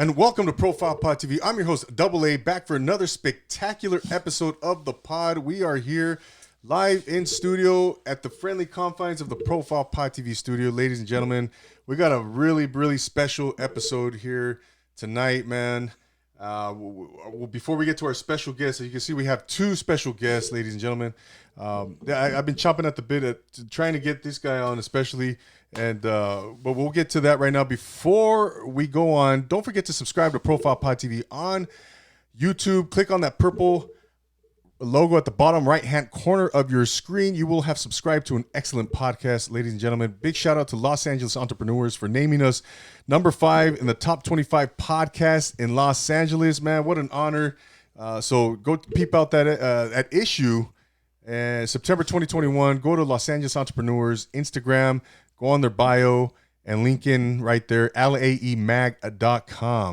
And welcome to Profile Pod TV. I'm your host, Double A, back for another spectacular episode of the pod. We are here live in studio at the friendly confines of the Profile Pod TV studio. Ladies and gentlemen, we got a really special episode here tonight, man. Before we get to our special guests, as you can see, we have two special guests, ladies and gentlemen. I've been chomping at the bit at trying to get this guy on, especially. But we'll get to that right now. Before we go on, don't forget to subscribe to Profile Pod TV on YouTube. Click on that purple logo at the bottom right-hand corner of your screen. You will have subscribed to an excellent podcast, ladies and gentlemen. Big shout out to Los Angeles entrepreneurs for naming us number 5 in the top 25 podcasts in Los Angeles. Man, what an honor. So go peep out that issue. September 2021, go to Los Angeles Entrepreneurs Instagram. Go on their bio and link in right there, laemag.com.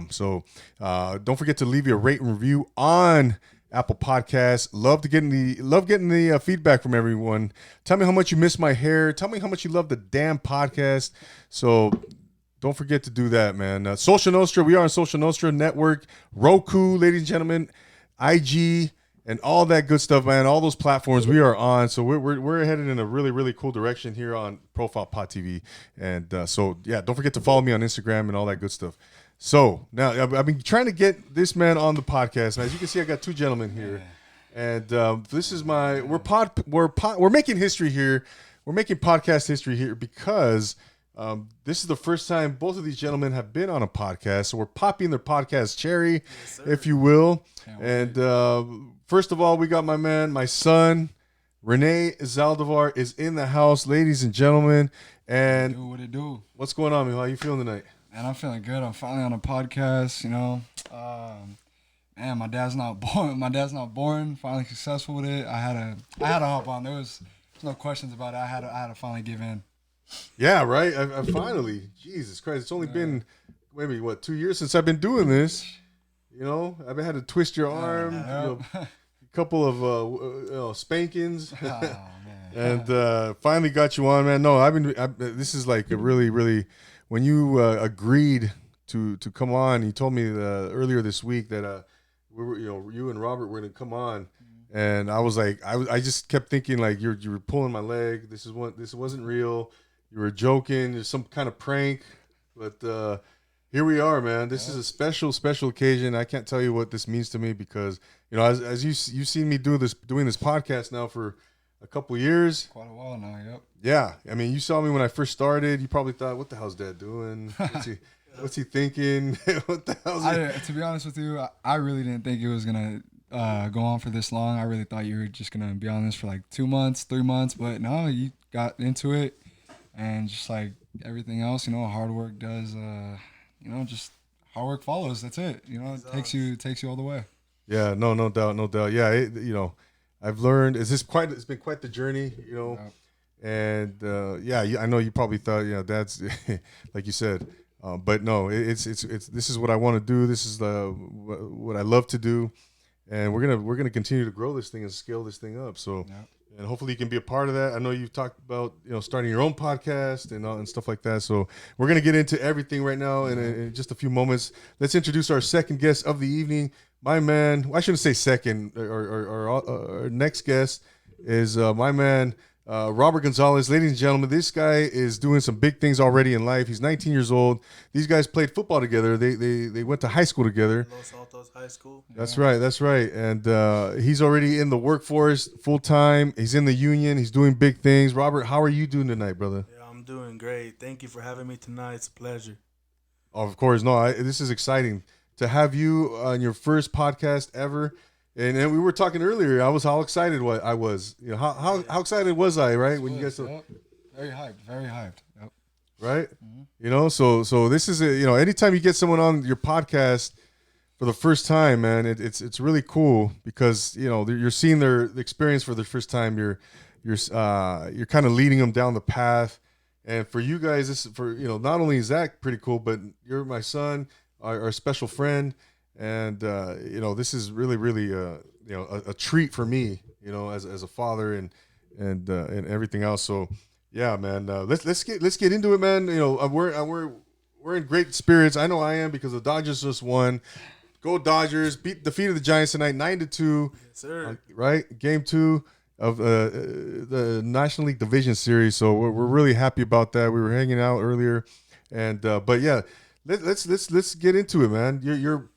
So don't forget to leave your rate and review on Apple Podcasts. Love getting the feedback from everyone. Tell me how much you miss my hair. Tell me how much you love the damn podcast. So don't forget to do that, man. Social Nostra, we are on Social Nostra Network, Roku, ladies and gentlemen, IG, and all that good stuff, man. All those platforms we are on. So we're headed in a really cool direction here on Profile Pod TV. And so, yeah, don't forget to follow me on Instagram and all that good stuff. So now I've been trying to get this man on the podcast. And as you can see, I got two gentlemen here. And this is we're making history here. We're making podcast history here because this is the first time both of these gentlemen have been on a podcast. So we're popping their podcast cherry, yes, if you will. And first of all, we got my son, Rene Zaldivar is in the house, ladies and gentlemen. And what it do? What's going on, man? How you feeling tonight? Man, I'm feeling good. I'm finally on a podcast, you know. Man, my dad's not born. Finally successful with it. I had to hop on. There's no questions about it. I had to finally give in. Yeah, right. I finally, Jesus Christ, it's only been maybe 2 years since I've been doing this. You know, I've had to twist your arm, a couple of spankings, and finally got you on, man. No, this is like a really when you agreed to come on. You told me earlier this week that you and Robert were going to come on, and I was like, I just kept thinking like you were pulling my leg. This wasn't real. You were joking. There's some kind of prank, but. Here we are, man. This is a special occasion. I can't tell you what this means to me because, you know, as you've seen me doing this podcast now for a couple of years. Quite a while now, yep. Yeah. I mean, you saw me when I first started. You probably thought, what the hell's Dad doing? What's he thinking? What the hell's To be honest with you, I really didn't think it was going to go on for this long. I really thought you were just going to be on this for like 2 months, 3 months. But no, you got into it. And just like everything else, you know, hard work does you know, just hard work follows. That's it. You know, it takes you all the way. Yeah, no doubt. Yeah, you know, I've learned. It's been quite the journey. You know, and I know you probably thought, you know, Dad's like you said, but no, it's this is what I want to do. This is what I love to do, and we're gonna continue to grow this thing and scale this thing up. So. Yeah. And hopefully you can be a part of that. I know you've talked about, you know, starting your own podcast and stuff like that. So we're going to get into everything right now in just a few moments. Let's introduce our second guest of the evening. My man, well, I shouldn't say second, our next guest is my man, Robert Gonzalez. Ladies and gentlemen, this guy is doing some big things already in life. He's 19 years old. These guys played football together. They went to high school together. Los Altos High School. That's right. And he's already in the workforce full time. He's in the union. He's doing big things. Robert, how are you doing tonight, brother? Yeah, I'm doing great. Thank you for having me tonight. It's a pleasure. Of course. No, this is exciting to have you on your first podcast ever. And then we were talking earlier. How excited I was. You know, how excited was I, right? When you guys very hyped. Yep. Right? Mm-hmm. You know, so this is you know, anytime you get someone on your podcast for the first time, man, it's really cool because, you know, you're seeing their experience for the first time. You're kind of leading them down the path. And for you guys, you know, not only is that pretty cool, but you're my son, our special friend. And, you know, this is really, you know, a treat for me, you know, as a father and everything else. So, yeah, man, let's get into it, man. You know, we're we're in great spirits. I know I am because the Dodgers just won. Go Dodgers! Defeated the Giants tonight, 9-2. Yes, sir. Right, Game 2 of the National League Division Series. So we're really happy about that. We were hanging out earlier, and but yeah, let's get into it, man. You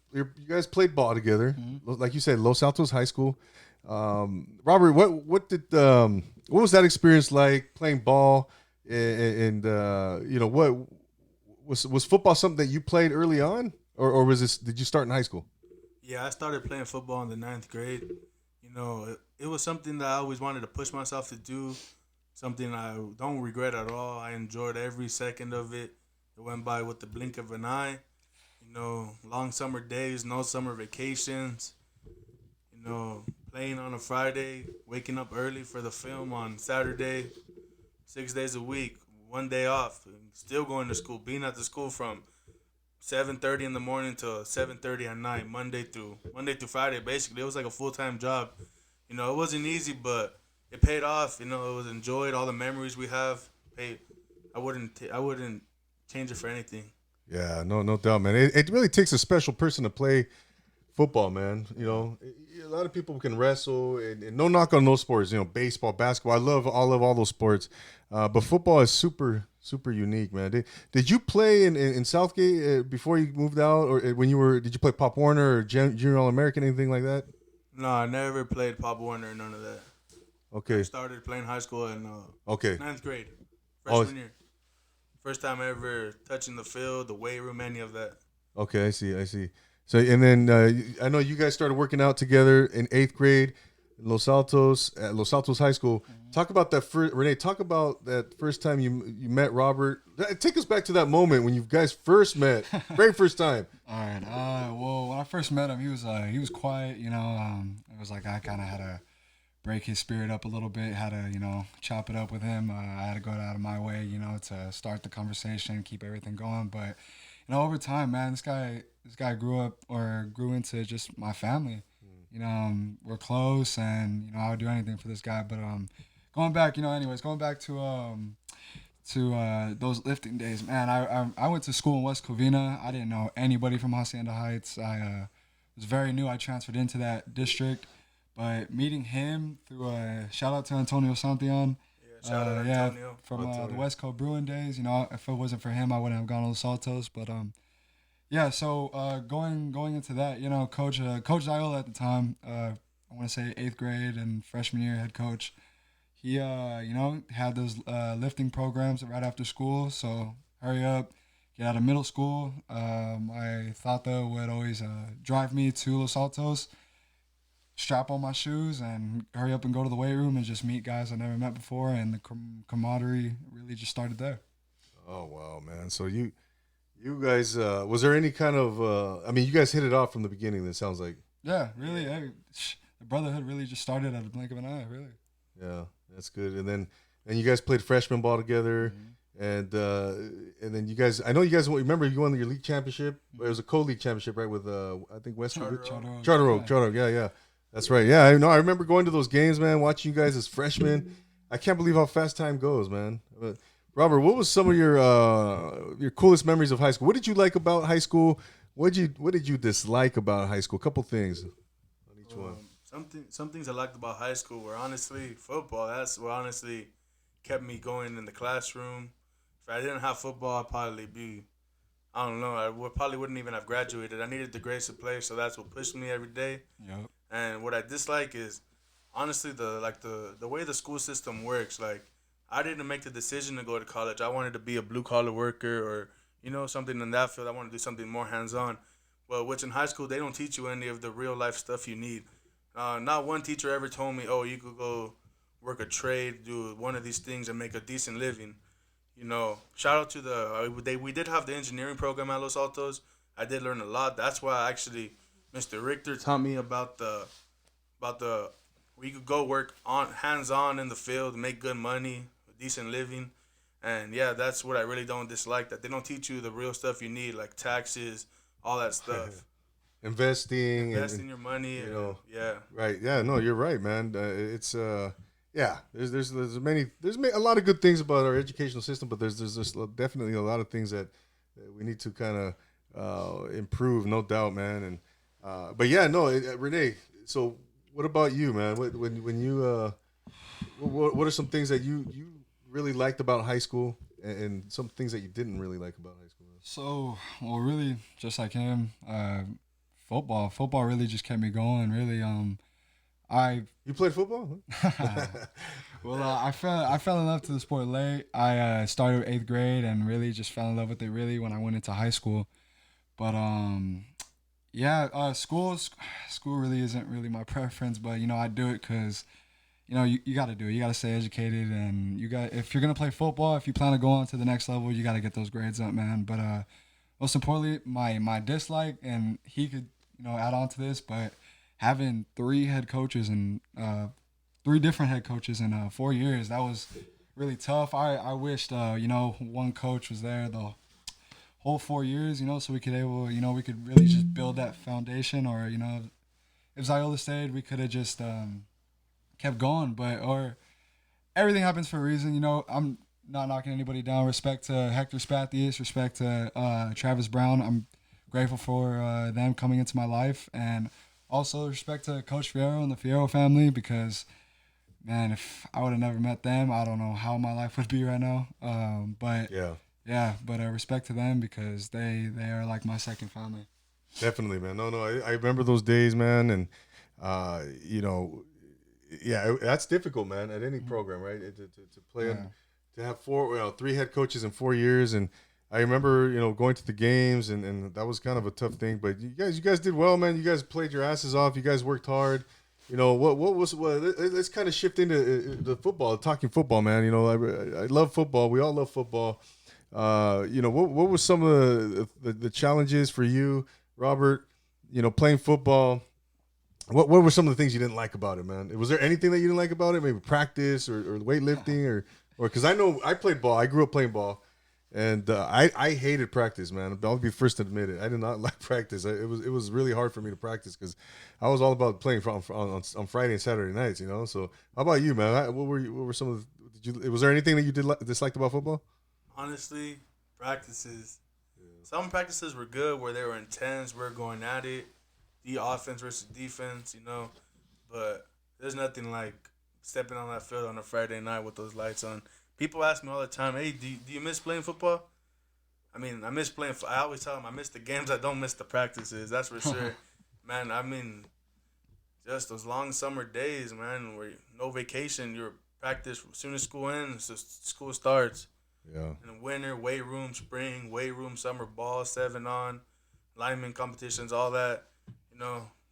guys played ball together, like you said, Los Altos High School. Robert, what was that experience like playing ball? And what was football something that you played early on, or did you start in high school? Yeah, I started playing football in the 9th grade. It was something that I always wanted to push myself to do. Something I don't regret at all. I enjoyed every second of it. It went by with the blink of an eye. Long summer days, no summer vacations. Playing on a Friday, waking up early for the film on Saturday, 6 days a week, 1 day off, still going to school, being at the school from 7:30 in the morning to 7:30 at night, Monday through Friday. Basically, it was like a full-time job. It wasn't easy, but it paid off. It was enjoyed. All the memories we have. I wouldn't change it for anything. Yeah, no doubt, man. It really takes a special person to play football, man. A lot of people can wrestle, and no knock on those sports. Baseball, basketball. I love all those sports, but football is super unique, man. Did you play in Southgate before you moved out, or did you play Pop Warner or Junior All American, anything like that? No, I never played Pop Warner, none of that. Okay. I started playing high school in 9th grade, freshman year. First time ever touching the field, the weight room, any of that. Okay, I see. So, and then I know you guys started working out together in 8th grade in Los Altos High School. Mm-hmm. Talk about that Rene. Talk about that first time you met Robert. Take us back to that moment when you guys first met, very first time. All right. Well, when I first met him, he was quiet. It was like I kind of had to break his spirit up a little bit. Had to chop it up with him. I had to go out of my way, to start the conversation, keep everything going. But over time, man, this guy grew into just my family. We're close, and I would do anything for this guy. But going back to those lifting days, man. I went to school in West Covina. I didn't know anybody from Hacienda Heights. I was very new. I transferred into that district, but meeting him through a shout out to Antonio Santillan. Shout out Antonio from the West Coast Bruin days. If it wasn't for him, I wouldn't have gone to Los Altos. But so going into that, Coach Ziola at the time, I want to say 8th grade and freshman year head coach, he had those lifting programs right after school. So hurry up, get out of middle school. My Tata would always drive me to Los Altos, strap on my shoes, and hurry up and go to the weight room and just meet guys I never met before, and the camaraderie really just started there. Oh wow, man! So you guys, was there any kind of? You guys hit it off from the beginning. It sounds like. Yeah, really. The brotherhood really just started at a blink of an eye, really. Yeah, that's good. And you guys played freshman ball together, and then you guys. I know you guys remember you won your league championship. It was a co-league championship, right? With I think West Charter Oak. Yeah. That's right. Yeah, I know. I remember going to those games, man. Watching you guys as freshmen. I can't believe how fast time goes, man. Robert, what was some of your coolest memories of high school? What did you like about high school? What did you dislike about high school? A couple things on each one. Some things I liked about high school were honestly football. That's what honestly kept me going in the classroom. If I didn't have football, I'd probably be, I don't know, probably wouldn't even have graduated. I needed the grades to play, so that's what pushed me every day. Yep. And what I dislike is honestly the way the school system works. Like, I didn't make the decision to go to college. I wanted to be a blue collar worker or something in that field. I wanted to do something more hands on. But which in high school they don't teach you any of the real life stuff you need. Not one teacher ever told me, oh, you could go work a trade, do one of these things, and make a decent living. Shout out to we did have the engineering program at Los Altos. I did learn a lot. That's why actually Mr. Richter taught me about the where you could go work hands on in the field, make good money, decent living, and yeah, that's what I really don't dislike. That they don't teach you the real stuff you need, like taxes, all that stuff. Investing your money, yeah. Right. Yeah. No, you're right, man. It's there's a lot of good things about our educational system, but there's definitely a lot of things that we need to kind of improve, no doubt, man. And but yeah, no, Renee. So what about you, man? When you what are some things that you really liked about high school, and some things that you didn't really like about high school? So, well, really, just like him, football really just kept me going. Really, I You played football? Huh? well, I fell in love to the sport late. I started 8th grade and really just fell in love with it really when I went into high school. But yeah, school really isn't really my preference. But I do it because you got to do it. You got to stay educated, and if you're gonna play football, if you plan to go on to the next level, you got to get those grades up, man. But most importantly, my dislike, and he could add on to this, but having three different head coaches in 4 years, that was really tough. I wished one coach was there the whole 4 years, so we could really just build that foundation, or if Ziola stayed, we could have just kept going, or everything happens for a reason. I'm not knocking anybody down. Respect to Hector Spathius, respect to Travis Brown. I'm grateful for them coming into my life, and also respect to Coach Fierro and the Fierro family, because, man, if I would have never met them, I don't know how my life would be right now. But respect to them, because they are like my second family. Definitely, man. No, I remember those days, man, and yeah, that's difficult, man. At any program, right? To play to have three head coaches in 4 years, and I remember going to the games, and that was kind of a tough thing. But you guys did well, man. You guys played your asses off. You guys worked hard. Let's kind of shift into the football, talking football, man. I love football. We all love football. What were some of the challenges for you, Robert? Playing football. What were some of the things you didn't like about it, man? Was there anything that you didn't like about it? Maybe practice or weightlifting or because I know I played ball. I grew up playing ball, and I hated practice, man. I'll be first to admit it. I did not like practice. It was really hard for me to practice because I was all about playing on Friday and Saturday nights. So how about you, man? What were some of was there anything that you disliked about football? Honestly, practices. Yeah. Some practices were good where they were intense. We're going at it. The offense versus defense, but there's nothing like stepping on that field on a Friday night with those lights on. People ask me all the time, hey, do you miss playing football? I mean, I miss playing. I always tell them I miss the games. I don't miss the practices. That's for sure. Man, I mean, just those long summer days, man, where no vacation. You're practice as soon as school ends, so school starts. Yeah. In winter, weight room, spring, weight room, summer ball, 7-on, lineman competitions, all that.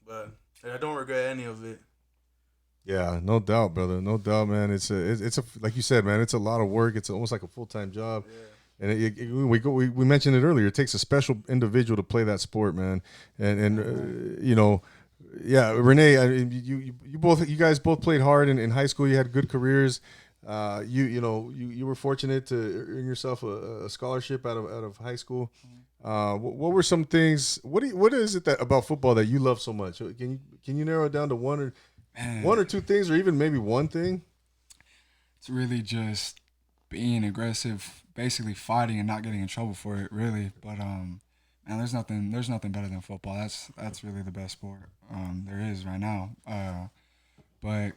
But I don't regret any of it. Yeah, no doubt, brother. No doubt, man. It's a like you said, man. It's a lot of work. It's almost like a full-time job. Yeah. And we mentioned it earlier. It takes a special individual to play that sport, man. And yeah, Renee. You guys both played hard in high school. You had good careers. You were fortunate to earn yourself a scholarship out of high school. What were some things? What is it that about football that you love so much? Can you narrow it down to one or two things, or even maybe one thing? It's really just being aggressive, basically fighting and not getting in trouble for it. Really, but man, there's nothing better than football. That's really the best sport there is right now. But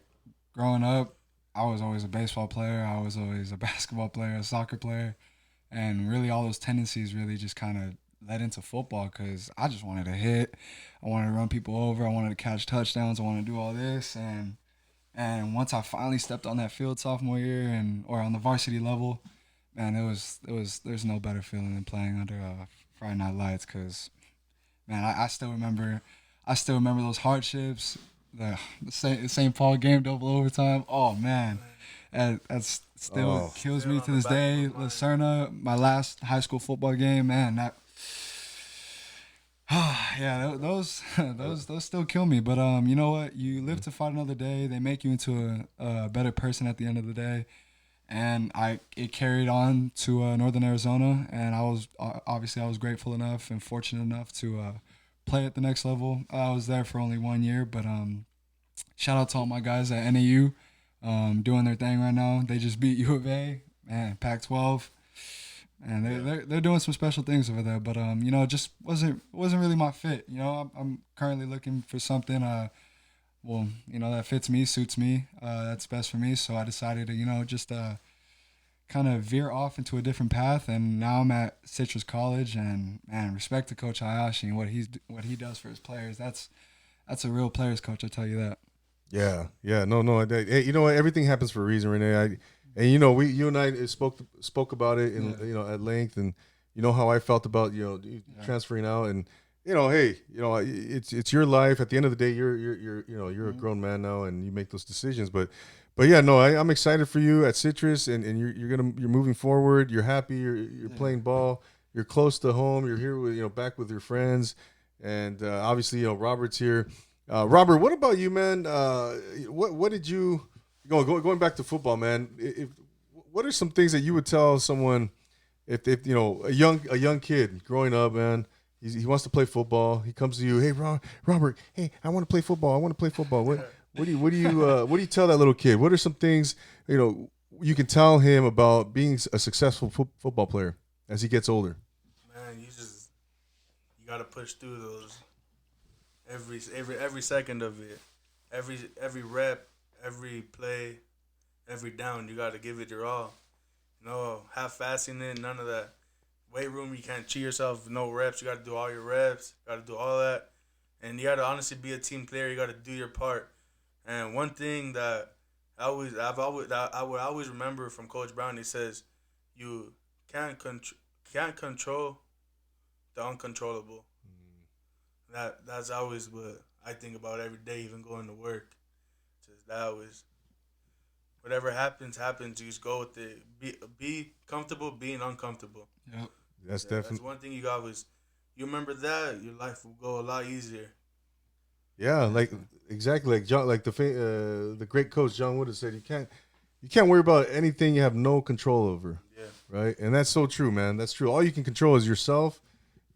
growing up, I was always a baseball player. I was always a basketball player, a soccer player. And really all those tendencies really just kind of led into football because I just wanted to hit. I wanted to run people over. I wanted to catch touchdowns. I wanted to do all this. And once I finally stepped on that field sophomore year or on the varsity level, man, there's no better feeling than playing under Friday Night Lights because, man, I still remember those hardships, the St. Paul game, double overtime. Oh, man. And that's still kills me to this day. Lucerna, my last high school football game, man, that yeah, those still kill me. But you know what? You live to fight another day. They make you into a better person at the end of the day. And it carried on to Northern Arizona, and I was grateful enough and fortunate enough to play at the next level. I was there for only 1 year, but shout out to all my guys at NAU. Doing their thing right now. They just beat U of A, man, Pac-12. and they're doing some special things over there. But it just wasn't really my fit. I'm currently looking for something that fits me, suits me, that's best for me. So I decided to just kind of veer off into a different path, and now I'm at Citrus College, and man, respect to Coach Hayashi and what he does for his players. That's a real players coach, I'll tell you that. Yeah. No. Hey, you know what? Everything happens for a reason, Rene. You and I spoke about it in at length, and you know how I felt about transferring out, and hey, it's your life. At the end of the day, you're a grown man now, and you make those decisions. But yeah, no, I'm excited for you at Citrus, and you're moving forward. You're happy. You're playing ball. You're close to home. You're here with back with your friends, and obviously Robert's here. Robert, what about you, man? What did you going back to football, man? What are some things that you would tell someone if a young kid growing up, man? He wants to play football. He comes to you, hey Robert, hey, I want to play football. What do you tell that little kid? What are some things you can tell him about being a successful football player as he gets older? Man, you gotta push through those every second of it, every rep, every play, every down. You gotta give it your all. No half-assing it, none of that. Weight room, you can't cheat yourself. No reps, you gotta do all your reps. You gotta do all that, and you gotta honestly be a team player. You gotta do your part. And one thing that I would always remember from Coach Brown, he says, you can't control the uncontrollable. That's always what I think about every day, even going to work. Just that always, whatever happens. You just go with it. Be comfortable being uncomfortable. Yep. That's definitely. That's one thing you remember that, your life will go a lot easier. Yeah, exactly like John, like the great coach John Wood has said, you can't worry about anything you have no control over. Yeah. Right, and that's so true, man. That's true. All you can control is yourself.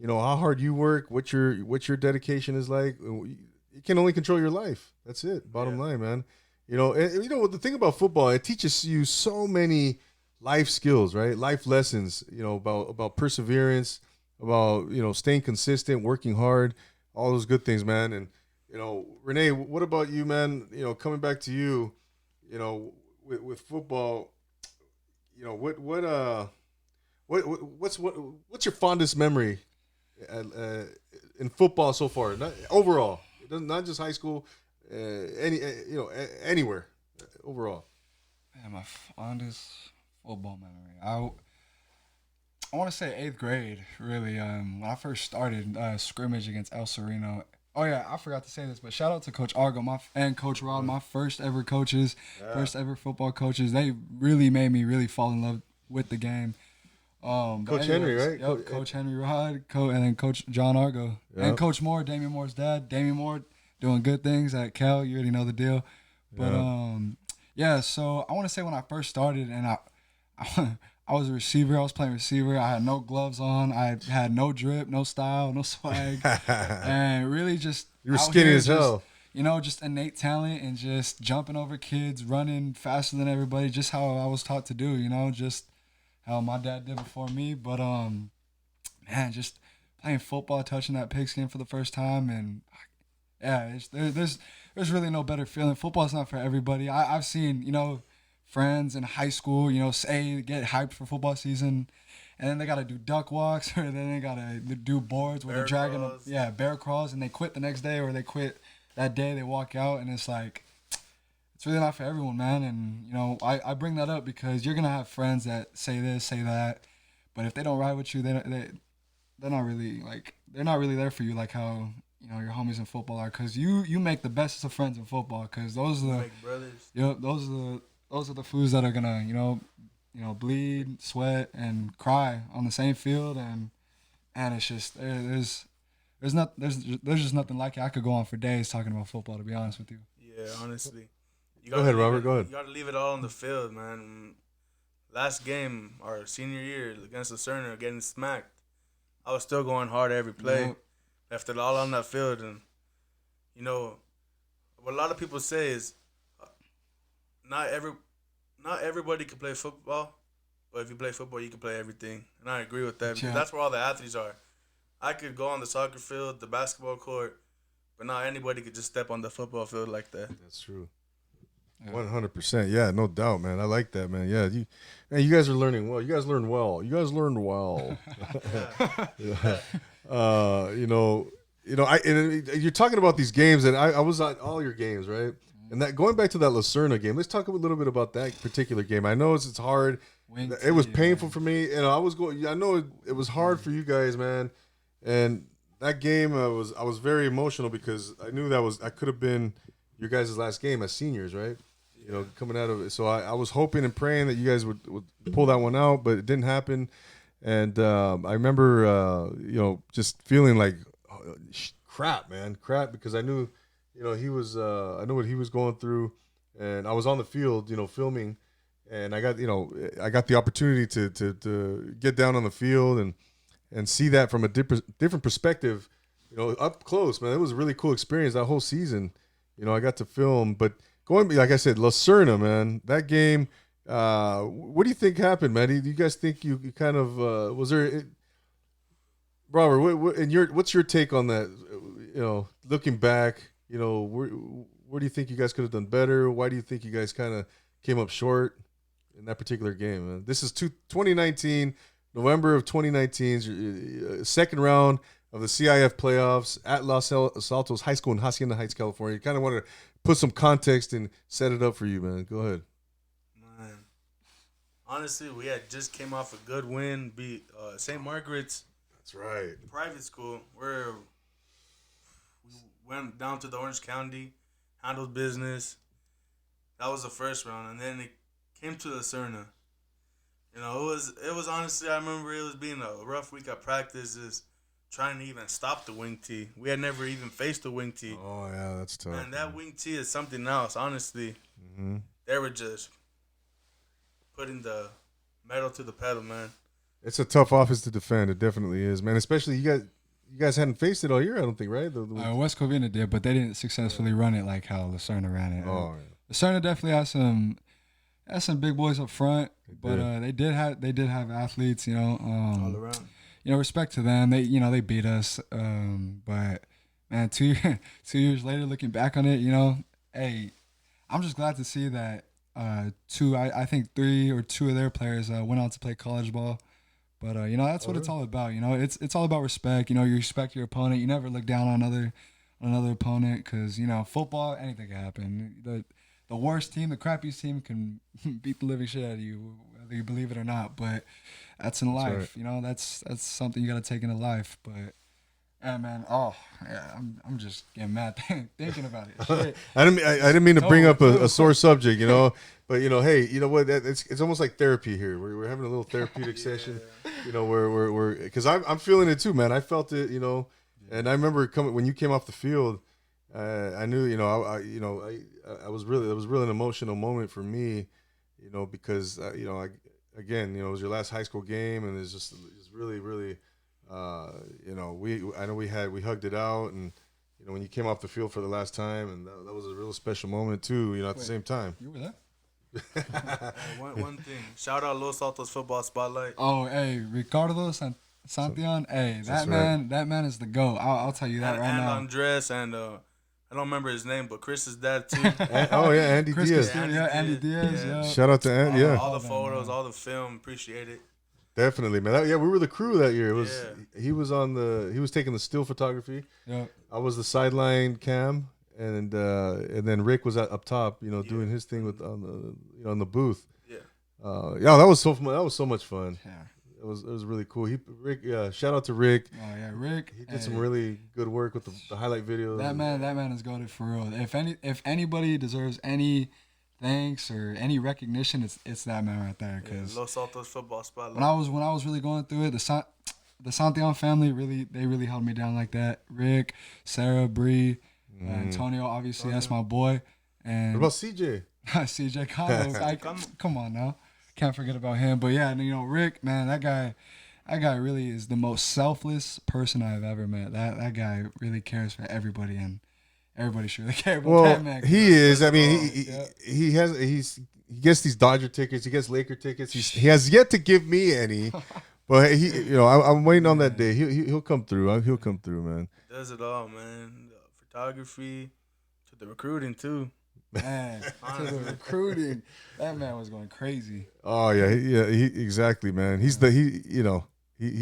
How hard you work, what your dedication is like. You can only control your life. That's it. Bottom line, man. And the thing about football, it teaches you so many life skills, right? Life lessons. About perseverance, about staying consistent, working hard, all those good things, man. And Rene, what about you, man? Coming back to you, with football, what's your fondest memory in football so far? Not overall, not just high school, anywhere, overall. Man, my fondest football memory, I want to say 8th grade. Really, when I first started scrimmage against El Sereno. Oh yeah, I forgot to say this, but shout out to Coach Argo and Coach Rod, my first ever coaches, first ever football coaches. They really made me really fall in love with the game. Coach Henry, right? Yep, Coach Henry Rod, and then Coach John Argo, and Coach Moore, Damian Moore's dad. Damian Moore doing good things at Cal. You already know the deal. But so I want to say when I first started, and I was a receiver. I was playing receiver. I had no gloves on. I had no drip, no style, no swag, and really just you were skinny as hell. Just innate talent and just jumping over kids, running faster than everybody. Just how I was taught to do. Just how my dad did before me. But man, just playing football, touching that pigskin for the first time, and yeah, there's really no better feeling. Football's not for everybody. I've seen friends in high school, say get hyped for football season, and then they got to do duck walks, or then they got to do boards where they're dragging them, bear crawls, and they quit the next day, or they quit that day, they walk out, and it's like, it's really not for everyone, man. And I bring that up because you're gonna have friends that say this, say that, but if they don't ride with you, they're not really there for you, like how your homies in football are, because you make the bestest of friends in football, because those are the brothers. Yep, those are the fools that are gonna bleed, sweat, and cry on the same field, and it's just there's just nothing like it. I could go on for days talking about football, to be honest with you. Yeah, honestly. Go ahead, Robert. Go ahead. You got to leave it all on the field, man. Last game, our senior year against the Cerner, getting smacked, I was still going hard every play. Yep. Left it all on that field, and what a lot of people say is not everybody can play football, But if you play football, you can play everything. And I agree with that because Yeah. that's where all the athletes are. I could go on the soccer field, the basketball court, but not anybody could just step on the football field like that. That's true. Yeah. 100%. Yeah, no doubt, man. I like that, man. Yeah, you guys are learning well. You guys learned well. You guys learned well. Yeah. You're talking about these games, and I was at all your games, right? And that going back to that Lucerna game, let's talk a little bit about that particular game. I know it's hard. It was painful for me, and I know it was hard for you guys, man. And that game, I was very emotional because I knew that could have been your guys' last game as seniors, right? You know, coming out of it. So I was hoping and praying that you guys would pull that one out, but it didn't happen. And I remember, just feeling like crap, because I knew, he was, I knew what he was going through, and I was on the field, filming, and I got the opportunity to get down on the field and see that from a different perspective, up close, man. It was a really cool experience that whole season. I got to film, but like I said, Lucerna, man, that game. What do you think happened, man? Do you guys think you kind of was there? Robert, what's your take on that? Looking back, where do you think you guys could have done better? Why do you think you guys kind of came up short in that particular game, man? This is 2019, November of 2019, second round of the CIF playoffs at Los Altos High School in Hacienda Heights, California. Kind of want to put some context and set it up for you, man. Go ahead. Man, honestly, we had just came off a good win, beat St. Margaret's. That's right. Private school, where we went down to the Orange County, handled business. That was the first round, and then it came to the Lucerna. It was honestly, I remember it was being a rough week at practice, just trying to even stop the wing tee. We had never even faced the wing tee. Oh yeah, that's tough. And that wing tee is something else. Honestly, They were just putting the metal to the pedal, man. It's a tough offense to defend. It definitely is, man. Especially you guys hadn't faced it all year, I don't think, right? West Covina did, but they didn't successfully run it like how Lucerna ran it. Oh, yeah. Lucerna definitely has some big boys up front, but they did have athletes, All around. Respect to them. They beat us, but man, 2 years later, looking back on it, hey, I'm just glad to see that I think 3 or 2 of their players went on to play college ball. But that's what it's all about. It's all about respect. You respect your opponent. You never look down on another opponent because football, anything can happen. The worst team, the crappiest team, can beat the living shit out of you, whether you believe it or not. But that's in life. Right. That's something you got to take into life. But yeah, man. Oh, yeah. I'm just getting mad thinking about it. Shit. I didn't mean to bring up a sore subject, but hey, you know what? It's almost like therapy here. We're having a little therapeutic session, we're because I'm feeling it too, man. I felt it, and I remember when you came off the field. I knew, it was really an emotional moment for me, because it was your last high school game, and it's really, really, we hugged it out, and when you came off the field for the last time, and that was a real special moment too, at the same time. You were there? One thing. Shout out Los Altos Football Spotlight. Oh, hey, Ricardo Santillan. Hey, that man is the GOAT. I'll tell you that right and now. Andres and I don't remember his name, but Chris's dad too. Andy Diaz. Andy Diaz. Yeah. Shout out to Andy. Yeah. All the photos, all the film, appreciate it. Definitely, man. We were the crew that year. He was taking the still photography. Yeah. I was the sideline cam, and then Rick was up top, doing his thing on the booth. Yeah. That was so much fun. Yeah. It was really cool. Rick, shout out to Rick. Oh yeah, Rick. He did some really good work with the highlight videos. That man is goated for real. If anybody deserves any thanks or any recognition, it's that man right there. Cause Los Altos Football Spotlight. when I was really going through it, the Santillan family really held me down like that. Rick, Sarah, Bree, Antonio, obviously that's my boy. And what about CJ? CJ Carlos, come on now. Can't forget about him. But yeah, Rick, man, that guy really is the most selfless person I've ever met. That guy really cares for everybody, and everybody should really care about Well, that man. he is. I mean, Yeah. he gets these Dodger tickets. He gets Laker tickets. He has yet to give me any, but I'm waiting on that day. He'll come through. He'll come through, man. Does it all, man. The photography to the recruiting too. Man, to the recruiting, that man was going crazy. Oh yeah, he exactly, man. He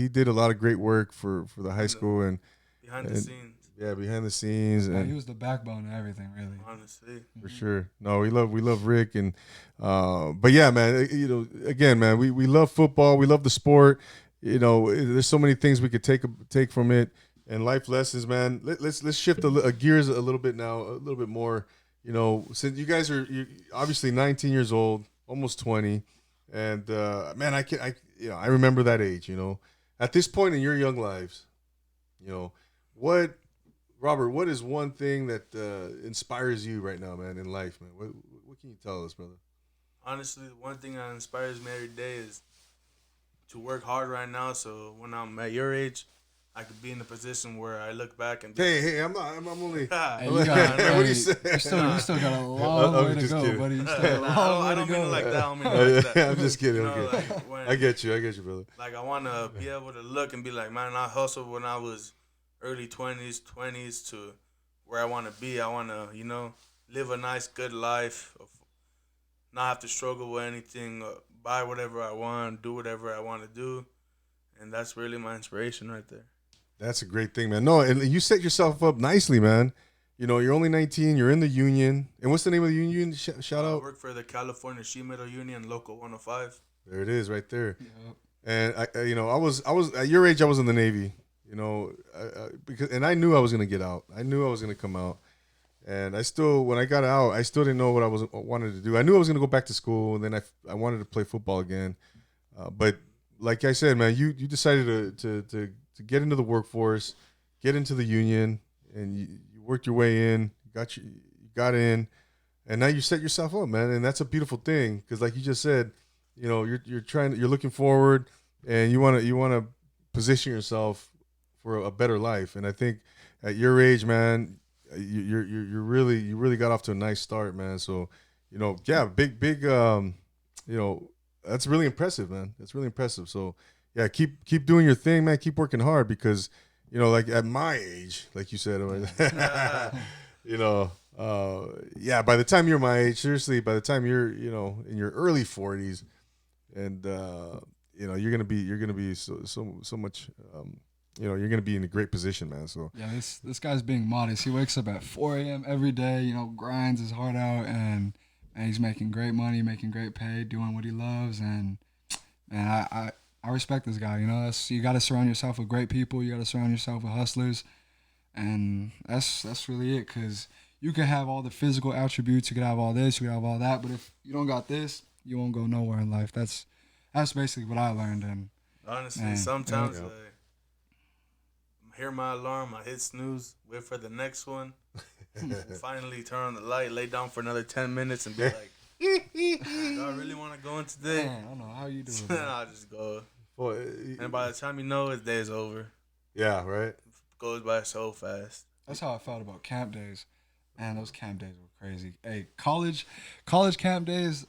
did a lot of great work for the high school and behind the scenes. Yeah, behind the scenes, Yeah, and he was the backbone of everything, really. Honestly, for sure. No, we love Rick, and but yeah, man. Again, man, we love football. We love the sport. There's so many things we could take from it, and life lessons, man. Let's shift gears a little bit now, a little bit more. Since you guys are obviously 19 years old, almost 20, and man, I remember that age. At this point in your young lives, Robert, what is one thing that inspires you right now, man, in life, man? What can you tell us, brother? Honestly, the one thing that inspires me every day is to work hard right now. So when I'm at your age, I could be in a position where I look back and Hey, I'm not. I'm only. Hey, what do you say? You still got a long way to go, kidding. buddy. You still got a long way I to don't mean go. it like that. I don't mean it like that. I'm just kidding. Like when, I get you, brother. Like I want to be able to look and be like, man, I hustled when I was early 20s to where I want to be. I want to, live a nice, good life, not have to struggle with anything, buy whatever I want, do whatever I want to do. And that's really my inspiration right there. That's a great thing, man. No, and you set yourself up nicely, man. You're only 19. You're in the union. And what's the name of the union? Shout out. I work for the California Sheet Metal Union, Local 105. There it is, right there. Yep. And I was at your age. I was in the Navy. And I knew I was gonna get out. I knew I was gonna come out. And when I got out, I still didn't know what I wanted to do. I knew I was gonna go back to school, and then I wanted to play football again. But like I said, man, you decided to get into the workforce, get into the union, and you worked your way in, you got in, and now you set yourself up, man. And that's a beautiful thing, because like you just said, you're looking forward, and you want to position yourself for a better life. And I think at your age, man, you really got off to a nice start, man. So, big, that's really impressive, man. That's really impressive. So, yeah, keep doing your thing, man. Keep working hard, because, like at my age, like you said, by the time you're my age, seriously, by the time you're, in your early 40s, and you're gonna be so much. You're going to be in a great position, man. So yeah, this guy's being modest. He wakes up at 4 a.m. every day, grinds his heart out, and he's making great money, making great pay, doing what he loves. And man, I respect this guy. You got to surround yourself with great people. You got to surround yourself with hustlers, and that's really it. Because you can have all the physical attributes, you can have all this, you can have all that, but if you don't got this, you won't go nowhere in life. That's basically what I learned. And honestly, sometimes. Hear my alarm, I hit snooze, wait for the next one, finally turn on the light, lay down for another 10 minutes and be like, do I really want to go in today? Man, I don't know how you do it. I'll just go. And by the time his day's over. Yeah, right? It goes by so fast. That's how I felt about camp days. Man, those camp days were crazy. Hey, college camp days,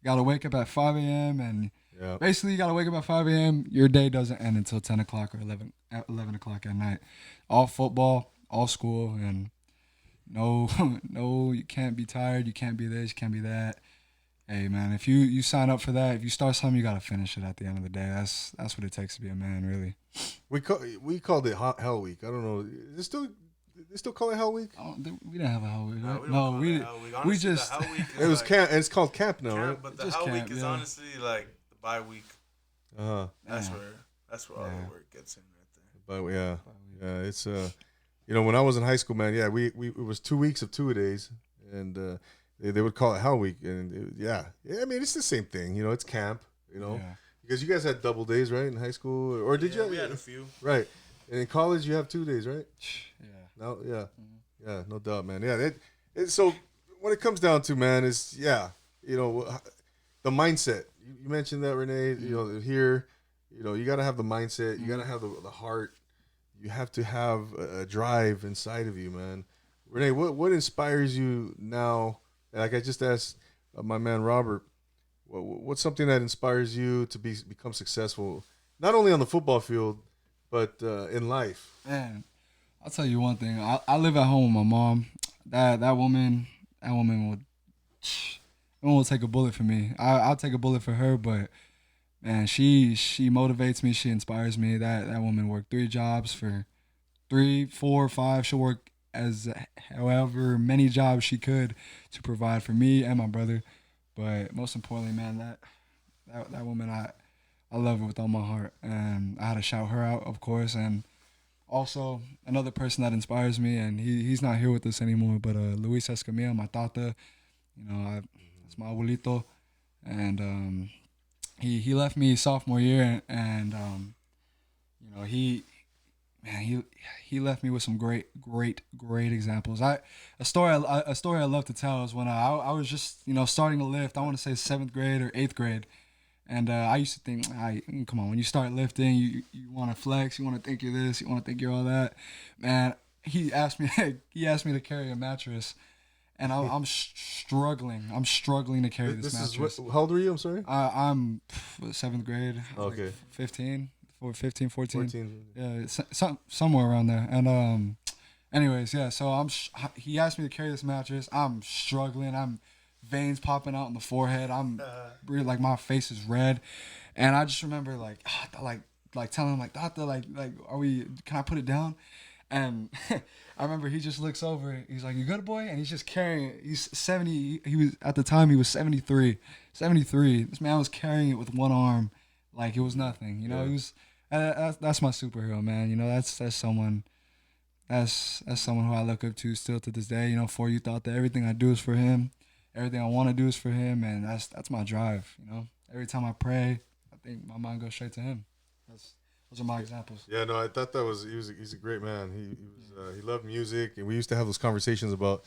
got to wake up at 5 a.m. and basically you got to wake up at 5 a.m. Your day doesn't end until 10 o'clock or 11 o'clock at night. All football, all school, and no, you can't be tired. You can't be this, you can't be that. Hey, man, if you sign up for that, if you start something, you got to finish it at the end of the day. That's what it takes to be a man, really. We called it Hell Week. I don't know. Is it they still call it Hell Week? We didn't have a Hell Week, right? No, we just. The Hell Week it was camp. It's called camp now, right? But the Hell Week is honestly like the bye week. That's where all the work gets in right there. But it's when I was in high school, man, it was 2 weeks of 2-a-days, and they would call it Hell Week, and I mean it's the same thing, it's camp, because you guys had double days, right, in high school, or did you? We had a few, right, and in college you have 2 days, right? Yeah. No, no doubt, man. Yeah, so what it comes down to, man, is the mindset. You mentioned that, Rene. Here, you got to have the mindset. You got to have the heart. You have to have a drive inside of you, man. Rene, what inspires you now? Like I just asked my man Robert, what's something that inspires you to become successful, not only on the football field, but in life? Man, I'll tell you one thing. I live at home with my mom. That woman will take a bullet for me. I'll take a bullet for her, but man, she motivates me. She inspires me. That woman worked 3 jobs for 3, 4, 5. She'll work as however many jobs she could to provide for me and my brother. But most importantly, man, that woman, I love her with all my heart, and I had to shout her out, of course. And also another person that inspires me, and he's not here with us anymore, but Luis Escamilla, my tata, it's my abuelito, and he left me sophomore year, and he left me with some great examples. A story I love to tell is when I was just starting to lift. I want to say 7th grade or 8th grade, and I used to think, come on, when you start lifting, you want to flex, you want to think you're this, you want to think you're all that. Man, he asked me to carry a mattress, and I'm struggling. I'm struggling to carry this mattress. How old were you? I'm sorry. I'm 7th grade. Okay. Like 15. 14. 14. Yeah, somewhere around there. And anyways, yeah. So he asked me to carry this mattress. I'm struggling. I'm veins popping out in the forehead. I'm really, like, my face is red, and I just remember like telling him like, Doctor, like can I put it down? And I remember he just looks over. He's like, "You good, boy?" And he's just carrying it. He's 70. He was at the time. He was 73. 73. This man was carrying it with one arm, like it was nothing. Yeah. He was. That's my superhero, man. That's someone. That's someone who I look up to still to this day. For you thought that everything I do is for him, everything I want to do is for him, and that's my drive. Every time I pray, I think my mind goes straight to him. Those are my examples. Yeah, no, I thought he's a great man. He loved music, and we used to have those conversations about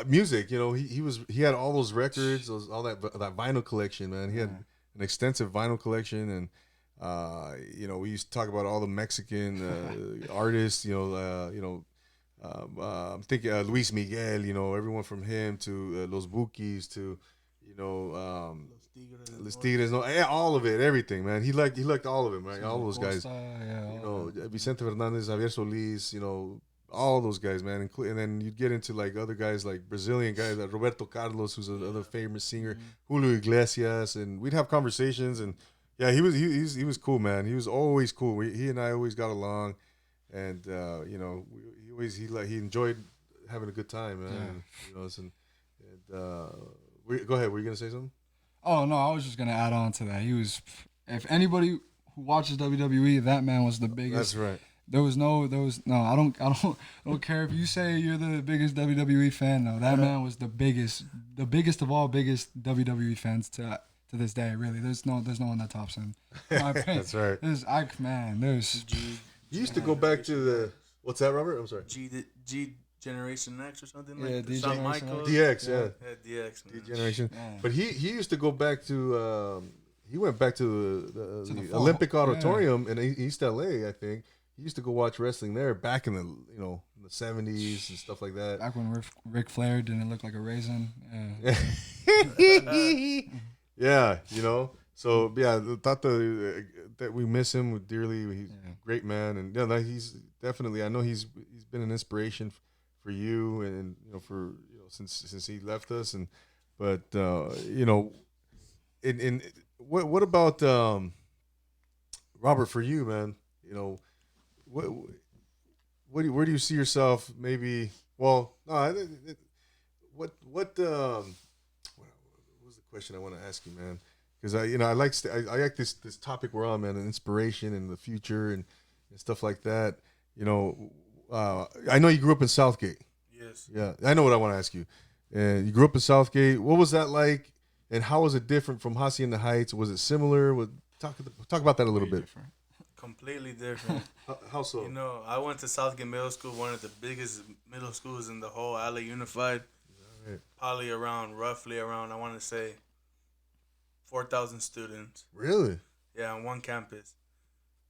music. He had all those records, all that vinyl collection, man. He had an extensive vinyl collection, and we used to talk about all the Mexican artists. I'm thinking Luis Miguel. Everyone from him to Los Bukis to Los Tigres, all of it, everything, man. He liked all of it, man. All those guys, Vicente Fernandez, Javier Solis, all those guys, man. And then you'd get into like other guys, like Brazilian guys, like Roberto Carlos, who's another famous singer, Julio Iglesias, and we'd have conversations. And yeah, he was cool, man. He was always cool. He and I always got along, and he enjoyed having a good time, man. Go ahead. Were you gonna say something? Oh no, I was just gonna add on to that. He was, if anybody who watches WWE, that man was the biggest. That's right. There was no. I don't care if you say you're the biggest WWE fan. No, that man was the biggest of all biggest WWE fans to this day. Really, there's no one that tops him. That's right. There's. You used to go back to the what's that, Robert? I'm sorry. G Generation X or something like Yeah, that. Shawn Michaels. DX, yeah. DX. Man. D Generation. Yeah. But he used to go back to he went back to the the Olympic Auditorium in East LA, I think. He used to go watch wrestling there back in the 70s and stuff like that. Back when Ric Flair didn't look like a raisin. Yeah, So yeah, thought that we miss him dearly. He's a great man, and he's definitely. I know he's been an inspiration for you, and for since he left us, but in what about Robert, for you, man? Where do you see yourself? Maybe. Well, no. What was the question I want to ask you, man? Because I like this topic we're on, man, and inspiration and the future and stuff like that. I know you grew up in Southgate. Yes. Yeah, I know what I want to ask you. And you grew up in Southgate. What was that like? And how was it different from Hacienda Heights? Was it similar? Talk about that a little bit. Different. Completely different. How so? I went to Southgate Middle School, one of the biggest middle schools in the whole LA Unified. Right. Probably roughly around, I want to say, 4,000 students. Really? Yeah, on one campus.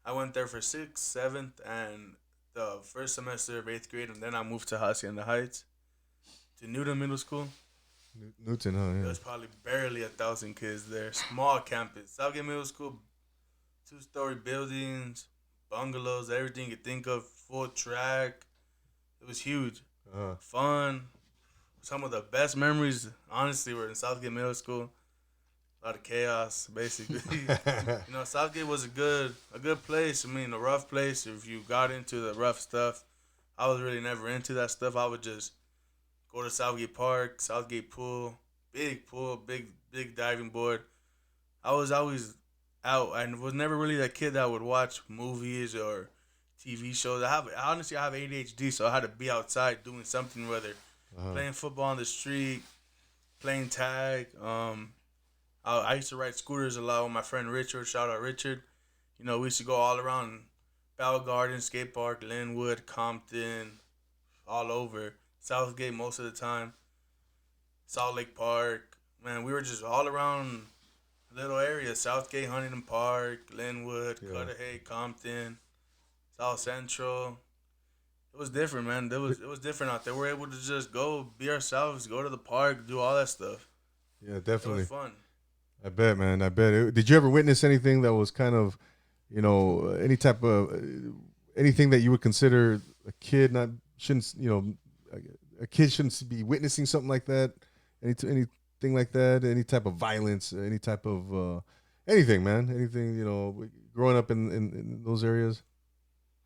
I went there for 6th, 7th, and the first semester of 8th grade, and then I moved to Hacienda Heights, to Newton Middle School. Newton, huh? There Yeah. was probably barely 1,000 kids there. Small campus. Southgate Middle School, 2-story buildings, bungalows, everything you think of, full track. It was huge. Fun. Some of the best memories, honestly, were in Southgate Middle School. A lot of chaos, basically. Southgate was a good place. I mean, a rough place. If you got into the rough stuff, I was really never into that stuff. I would just go to Southgate Park, Southgate pool, big diving board. I was always out. I was never really that kid that would watch movies or TV shows. I have ADHD, so I had to be outside doing something, whether playing football on the street, playing tag. I used to ride scooters a lot with my friend Richard. Shout out Richard. We used to go all around Bell Garden, Skate Park, Linwood, Compton, all over. Southgate most of the time. Salt Lake Park. Man, we were just all around little areas. Southgate, Huntington Park, Linwood, Cudahy, Compton, South Central. It was different, man. It was different out there. We were able to just go be ourselves, go to the park, do all that stuff. Yeah, definitely. It was fun. I bet, man. I bet. Did you ever witness anything that was kind of, any type of anything that you would consider a kid a kid shouldn't be witnessing something like that? Anything like that? Any type of violence? Any type of anything, man? Anything? Growing up in those areas.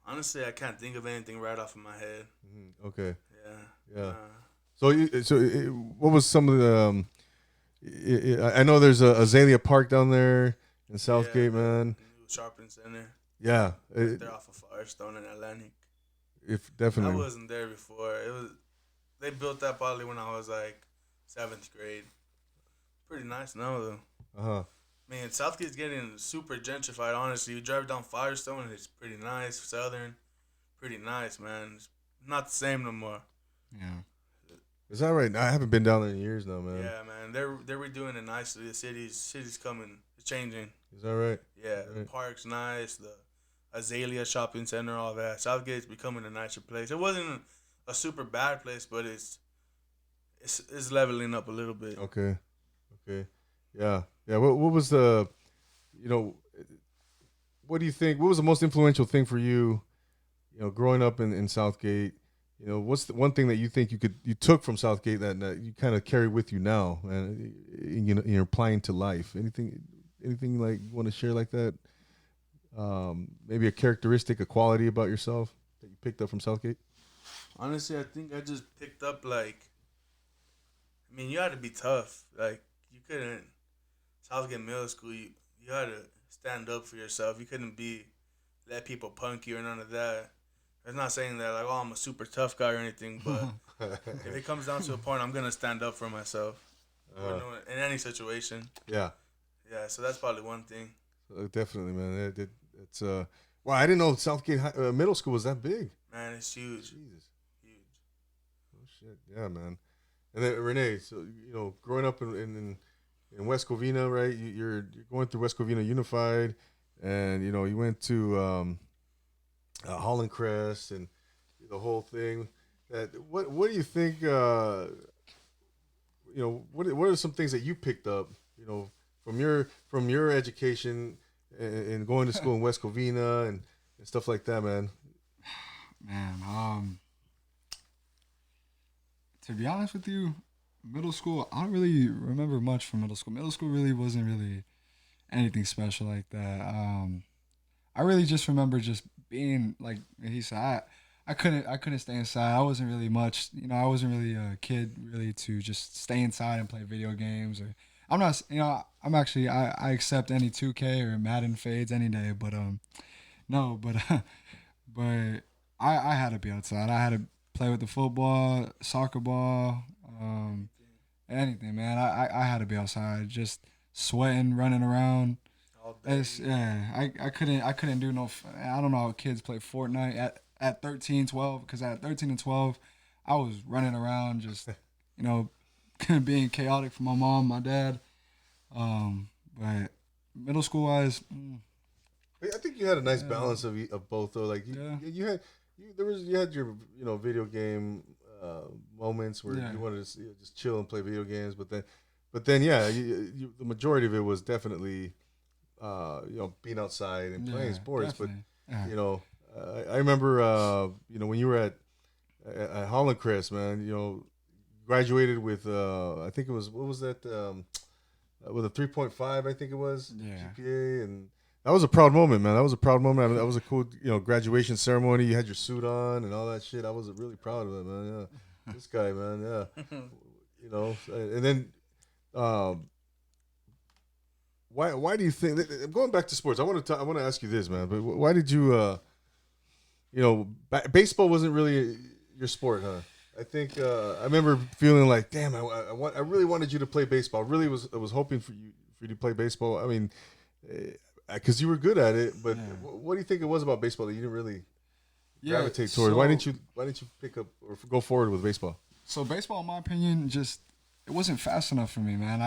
Honestly, I can't think of anything right off of my head. Okay. Yeah. So, what was some of the? I know there's a Azalea Park down there in Southgate, man. New shopping center. Yeah. Right there off of Firestone and Atlantic. Definitely. I wasn't there before. They built that probably when I was like 7th grade. Pretty nice now though. Man, Southgate's getting super gentrified. Honestly, you drive down Firestone, and it's pretty nice. Southern, pretty nice, man. It's not the same no more. Yeah. Is that right? I haven't been down there in years now, man. Yeah, man. They're redoing it nicely. The city's coming. It's changing. Is that right? Yeah, the park's nice. The Azalea Shopping Center, all that. Southgate's becoming a nicer place. It wasn't a super bad place, but it's leveling up a little bit. Okay. Yeah. What was the, what do you think? What was the most influential thing for you, growing up in Southgate? What's the one thing that you think you took from Southgate that you kind of carry with you now, and you're applying to life? Anything like you want to share like that? Maybe a characteristic, a quality about yourself that you picked up from Southgate? Honestly, I think I just picked up you had to be tough. You couldn't Southgate Middle School. You had to stand up for yourself. You couldn't let people punk you or none of that. It's not saying that I'm a super tough guy or anything, but if it comes down to a point, I'm gonna stand up for myself in any situation. Yeah. Yeah, so that's probably one thing. Definitely, man. It's wow. I didn't know Southgate Middle School was that big. Man, it's huge. Jesus. Huge. Oh shit. Yeah, man. And then Rene, so growing up in West Covina, right? You're going through West Covina Unified, and you went to Holland Crest and the whole thing. What do you think? What are some things that you picked up? From your education and going to school in West Covina and stuff like that, man. Man, to be honest with you, middle school, I don't really remember much from middle school. Middle school really wasn't really anything special like that. I really just remember just being like he said, I couldn't stay inside. I wasn't really much, I wasn't really a kid really to just stay inside and play video games. Or I'm not, I'm actually I accept any 2K or Madden fades any day, but no, but I had to be outside. I had to play with the football, soccer ball, anything, man. I had to be outside, just sweating, running around. I couldn't do no. I don't know how kids play Fortnite at 13, 12. Because at 13 and 12, I was running around, just being chaotic for my mom, my dad. But middle school wise, I think you had a nice balance of both, though. Like you you had your video game moments where you wanted to just chill and play video games, but then yeah, the majority of it was definitely being outside and playing sports. Definitely. But I remember when you were at Holland Crest, man, graduated with I think it was, what was that, with a 3.5, I think it was, GPA, and that was a proud moment, man. That was a proud moment. I mean, that was a cool graduation ceremony. You had your suit on and all that shit. I was really proud of it, man. Yeah, this guy, man. Yeah, and then why do you think, going back to sports, I want to ask you this, man, but why did you baseball wasn't really your sport, huh? I think I remember feeling like, damn, I really wanted you to play baseball. I really was hoping for you to play baseball. I mean, because you were good at it. But what do you think it was about baseball that you didn't really gravitate towards? Why didn't you pick up or go forward with baseball? So baseball, in my opinion, just it wasn't fast enough for me, man.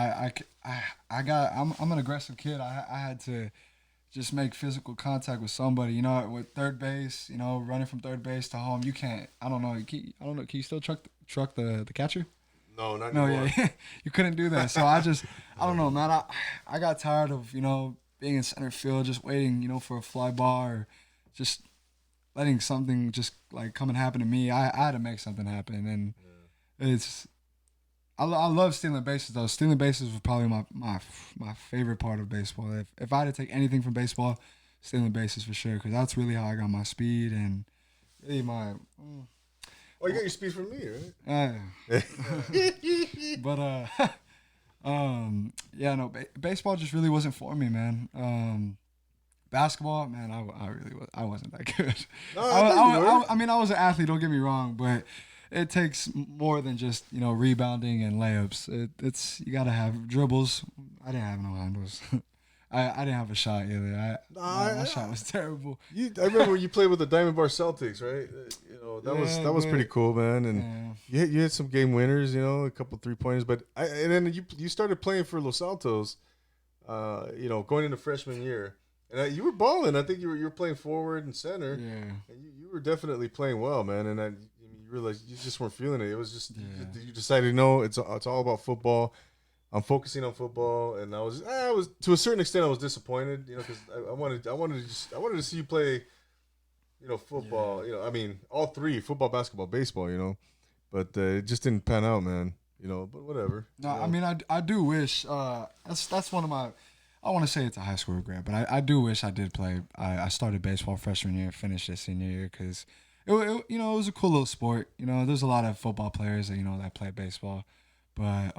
I'm an aggressive kid. I had to just make physical contact with somebody, with third base, running from third base to home. You can't. I don't know. Can you still truck the catcher? No, not anymore. Yeah, you couldn't do that. So I don't know, man. I got tired of being in center field, just waiting, for a fly ball or just letting something just like come and happen to me. I had to make something happen, and I love stealing bases though. Stealing bases was probably my favorite part of baseball. If I had to take anything from baseball, stealing bases for sure, because that's really how I got my speed and really my. Oh, you got your speed from me, right? But baseball just really wasn't for me, man. Basketball, man, I wasn't that good. No, I mean, I was an athlete. Don't get me wrong, but it takes more than just rebounding and layups. It's you gotta have dribbles. I didn't have no handles. I didn't have a shot either. My shot was terrible. I remember when you played with the Diamond Bar Celtics, right? That was pretty cool, man. And you had some game winners, a couple 3-pointers. But and then you started playing for Los Altos, going into freshman year, and you were balling. I think you were playing forward and center. Yeah, and you were definitely playing well, man. And you realized you just weren't feeling it. It was just you decided, no, it's all about football. I'm focusing on football, and I was to a certain extent I was disappointed, because I wanted to see you play, football. I mean, all three: football, basketball, baseball. But it just didn't pan out, man. But whatever. No, I mean, I do wish. That's one of my. I want to say it's a high school regret, but I do wish I did play. I started baseball freshman year, finished it senior year, because it was a cool little sport. There's a lot of football players that play baseball, but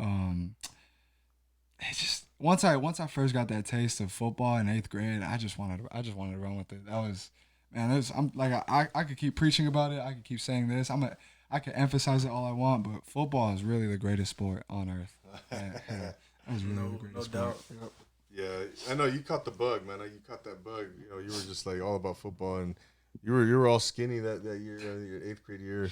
it just once I first got that taste of football in 8th grade, I just wanted to run with it. That was, man. I'm like I could keep preaching about it. I could keep saying this. I could emphasize it all I want, but football is really the greatest sport on earth. That was really the greatest sport. Doubt. Yep. Yeah, I know you caught the bug, man. You caught that bug. You were just like all about football, and you were all skinny that year, your 8th grade year.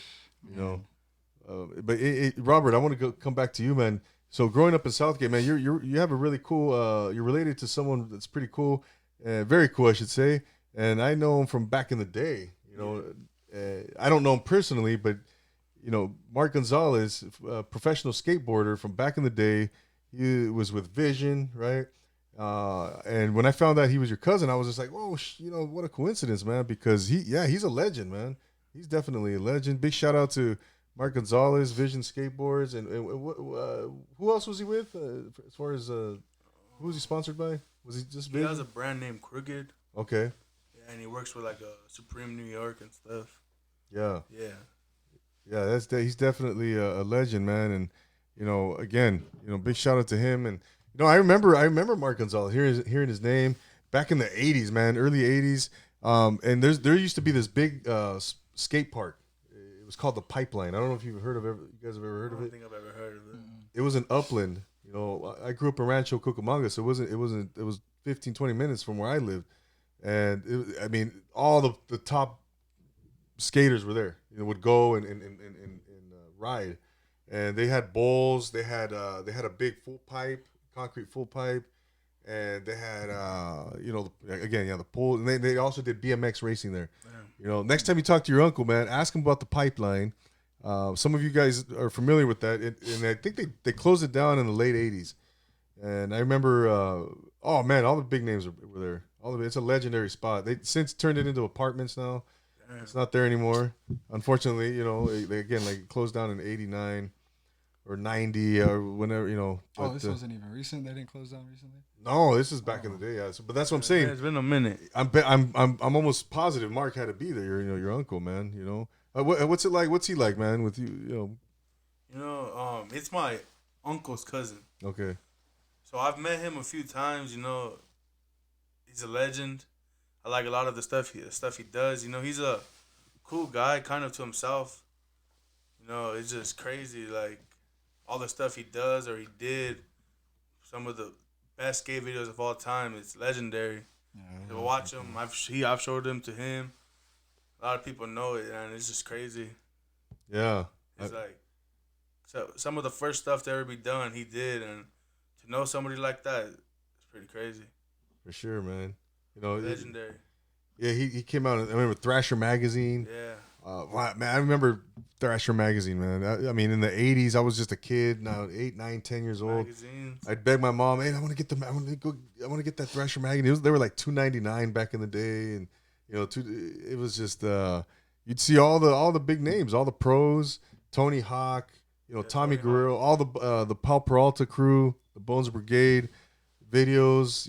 But Robert, I want to come back to you, man. So growing up in Southgate, man, you have a really cool. You're related to someone that's pretty cool, very cool, I should say. And I know him from back in the day. I don't know him personally, but Mark Gonzalez, a professional skateboarder from back in the day. He was with Vision, right? And when I found out he was your cousin, I was just like, whoa, what a coincidence, man. Because he's a legend, man. He's definitely a legend. Big shout out to Mark Gonzalez, Vision Skateboards, and who else was he with? As far as who was he sponsored by? Was he just Vision? He has a brand named Crooked. Okay. Yeah, and he works with like a Supreme New York and stuff. Yeah. Yeah. He's definitely a legend, man. And again, big shout out to him. And I remember Mark Gonzalez hearing his name back in the '80s, man, early '80s. And there used to be this big skate park. It was called the Pipeline. I don't know if you've heard of it. You guys have ever heard of it? I don't think I've ever heard of it. It was in Upland. I grew up in Rancho Cucamonga, so it was 15, 20 minutes from where I lived. And all the top skaters were there. Would go and ride. And they had bowls. They had a big full pipe, concrete full pipe. and they had again, the pool, and they also did BMX racing there. Next time you talk to your uncle, man, ask him about the pipeline. Some of you guys are familiar with that, and I think they closed it down in the late '80s. And I remember, oh man, all the big names were there. It's a legendary spot. They since turned it into apartments now. It's not there anymore. Unfortunately, they again closed down in '89 or '90 or whenever, But, this wasn't even recent. They didn't close down recently. No, this is back in the day. Yeah, but that's what I'm saying. It's been a minute. I'm almost positive Mark had to be there. Your uncle, man. What's it like? What's he like, man? With you, it's my uncle's cousin. Okay. So I've met him a few times. He's a legend. I like a lot of the stuff he does. He's a cool guy, kind of to himself. It's just crazy, like all the stuff he does or he did. Some of the best skate videos of all time. It's legendary. Yeah, watch him. I've showed them to him. A lot of people know it, and it's just crazy. Yeah. It's so some of the first stuff to ever be done, he did, and to know somebody like that, it's pretty crazy. For sure, man. Legendary. He came out. I remember Thrasher magazine. Yeah. Man, I remember Thrasher magazine, man. I mean, in the '80s, I was just a kid. Now 8, 9, 10 years old. Magazines. I'd beg my mom, "Hey, I want to get that Thrasher magazine." They were like $2.99 back in the day, and it was just you'd see all the big names, all the pros, Tony Hawk, Tommy Guerrero, all the Pal Peralta crew, the Bones Brigade videos,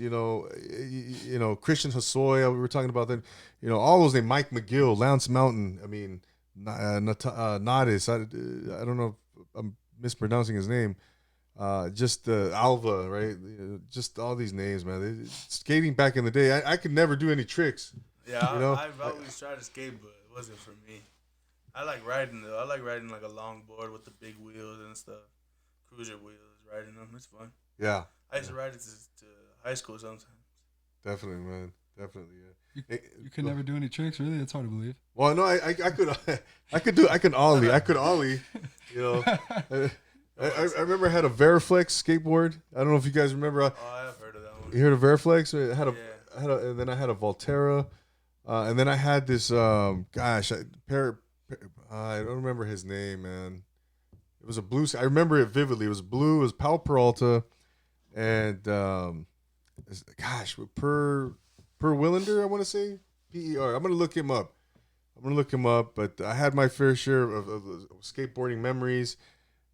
Christian Hosoi, we were talking about that, all those names, Mike McGill, Lance Mountain, I mean, Nodis, I don't know if I'm mispronouncing his name, just Alva, right? Just all these names, man. Skating back in the day, I could never do any tricks. Yeah, I've always tried to skate, but it wasn't for me. I like riding though. I like riding like a longboard with the big wheels and stuff, cruiser wheels, riding them. It's fun. Yeah. I used to ride it to high school sometimes. Definitely, man. Definitely, yeah. You could never do any tricks, really? It's hard to believe. Well, no, I could ollie. I could ollie, I remember I had a Veriflex skateboard. I don't know if you guys remember. Oh, I have heard of that one. You heard of Veriflex? And then I had a Volterra. And then I had this, I don't remember his name, man. It was a blue. I remember it vividly. It was blue. It was Pal Peralta. And, Per Willander, I want to say. PER. I'm going to look him up. But I had my fair share of skateboarding memories.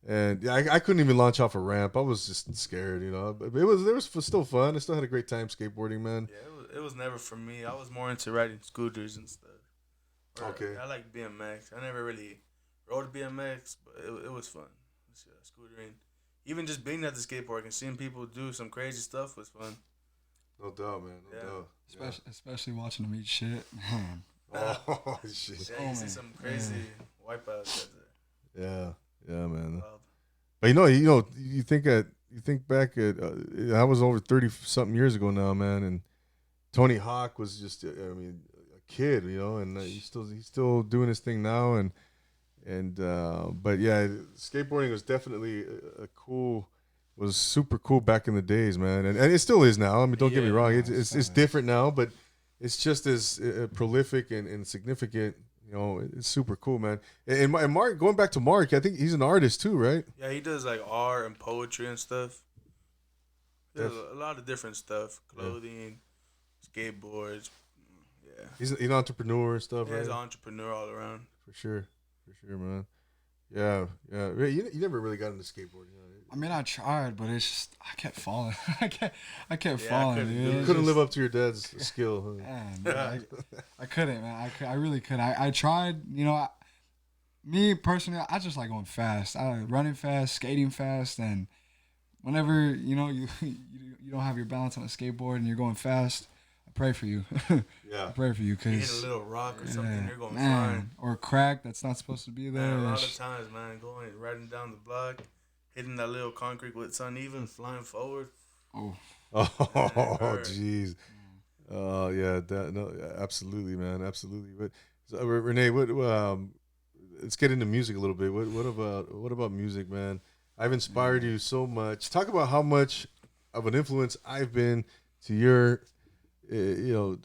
And yeah, I couldn't even launch off a ramp. I was just scared, But it was still fun. I still had a great time skateboarding, man. Yeah, it was never for me. I was more into riding scooters and stuff. Okay. I like BMX. I never really rode BMX, but it was fun. Scootering. Even just being at the skate park and seeing people do some crazy stuff was fun. No doubt, man. No doubt. Especially watching them eat shit. Man. Oh, shit. Yeah, you see some crazy wipeouts. Yeah, man. Wild. But you think back at I was over 30 something years ago now, man, and Tony Hawk was just a kid, and he's still doing his thing now, and but yeah, skateboarding was definitely was super cool back in the days, man, and it still is now. I mean, don't get me wrong, it's different now, but it's just as prolific and significant. It's super cool, man. And Mark, going back to Mark, I think he's an artist too, right? Yeah, he does like art and poetry and stuff. There's a lot of different stuff, clothing, skateboards. Yeah, he's an entrepreneur and stuff, right? He's an entrepreneur all around. For sure, man. Yeah. You never really got into skateboarding. I mean, I tried, but it's just I kept falling. I kept falling. You couldn't live up to your dad's skill. Huh? Man, I couldn't, man. I really couldn't. I tried. Me personally, I just like going fast. I like running fast, skating fast, and whenever you don't have your balance on a skateboard and you're going fast, I pray for you. Yeah, I pray for you because you hit a little rock or something, you're going flying. Or a crack that's not supposed to be there. Man, a lot of times, man, riding down the block, hitting that little concrete with uneven, flying forward. Oh, jeez. Yeah, absolutely, man, absolutely. But so, Rene, let's get into music a little bit. What about music, man? I've inspired you so much. Talk about how much of an influence I've been to your,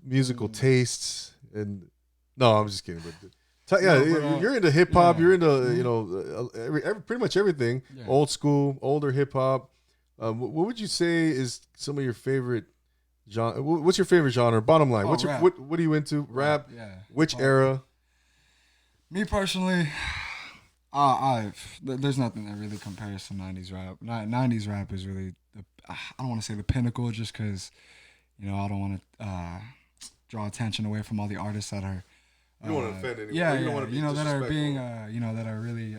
musical tastes. And no, I'm just kidding. But you're into hip hop. yeah. You're into pretty much everything. Yeah. Old school, older hip hop. What would you say is some of your favorite genre? What's your favorite genre? Bottom line, Rap. what are you into? Rap. Yeah. Which era? Me personally, there's nothing that really compares to '90s rap. '90s rap is really I don't want to say the pinnacle, just because I don't want to draw attention away from all the artists that are. You don't want to offend anyone. Yeah, you don't want to be that are being, disrespectful. that are really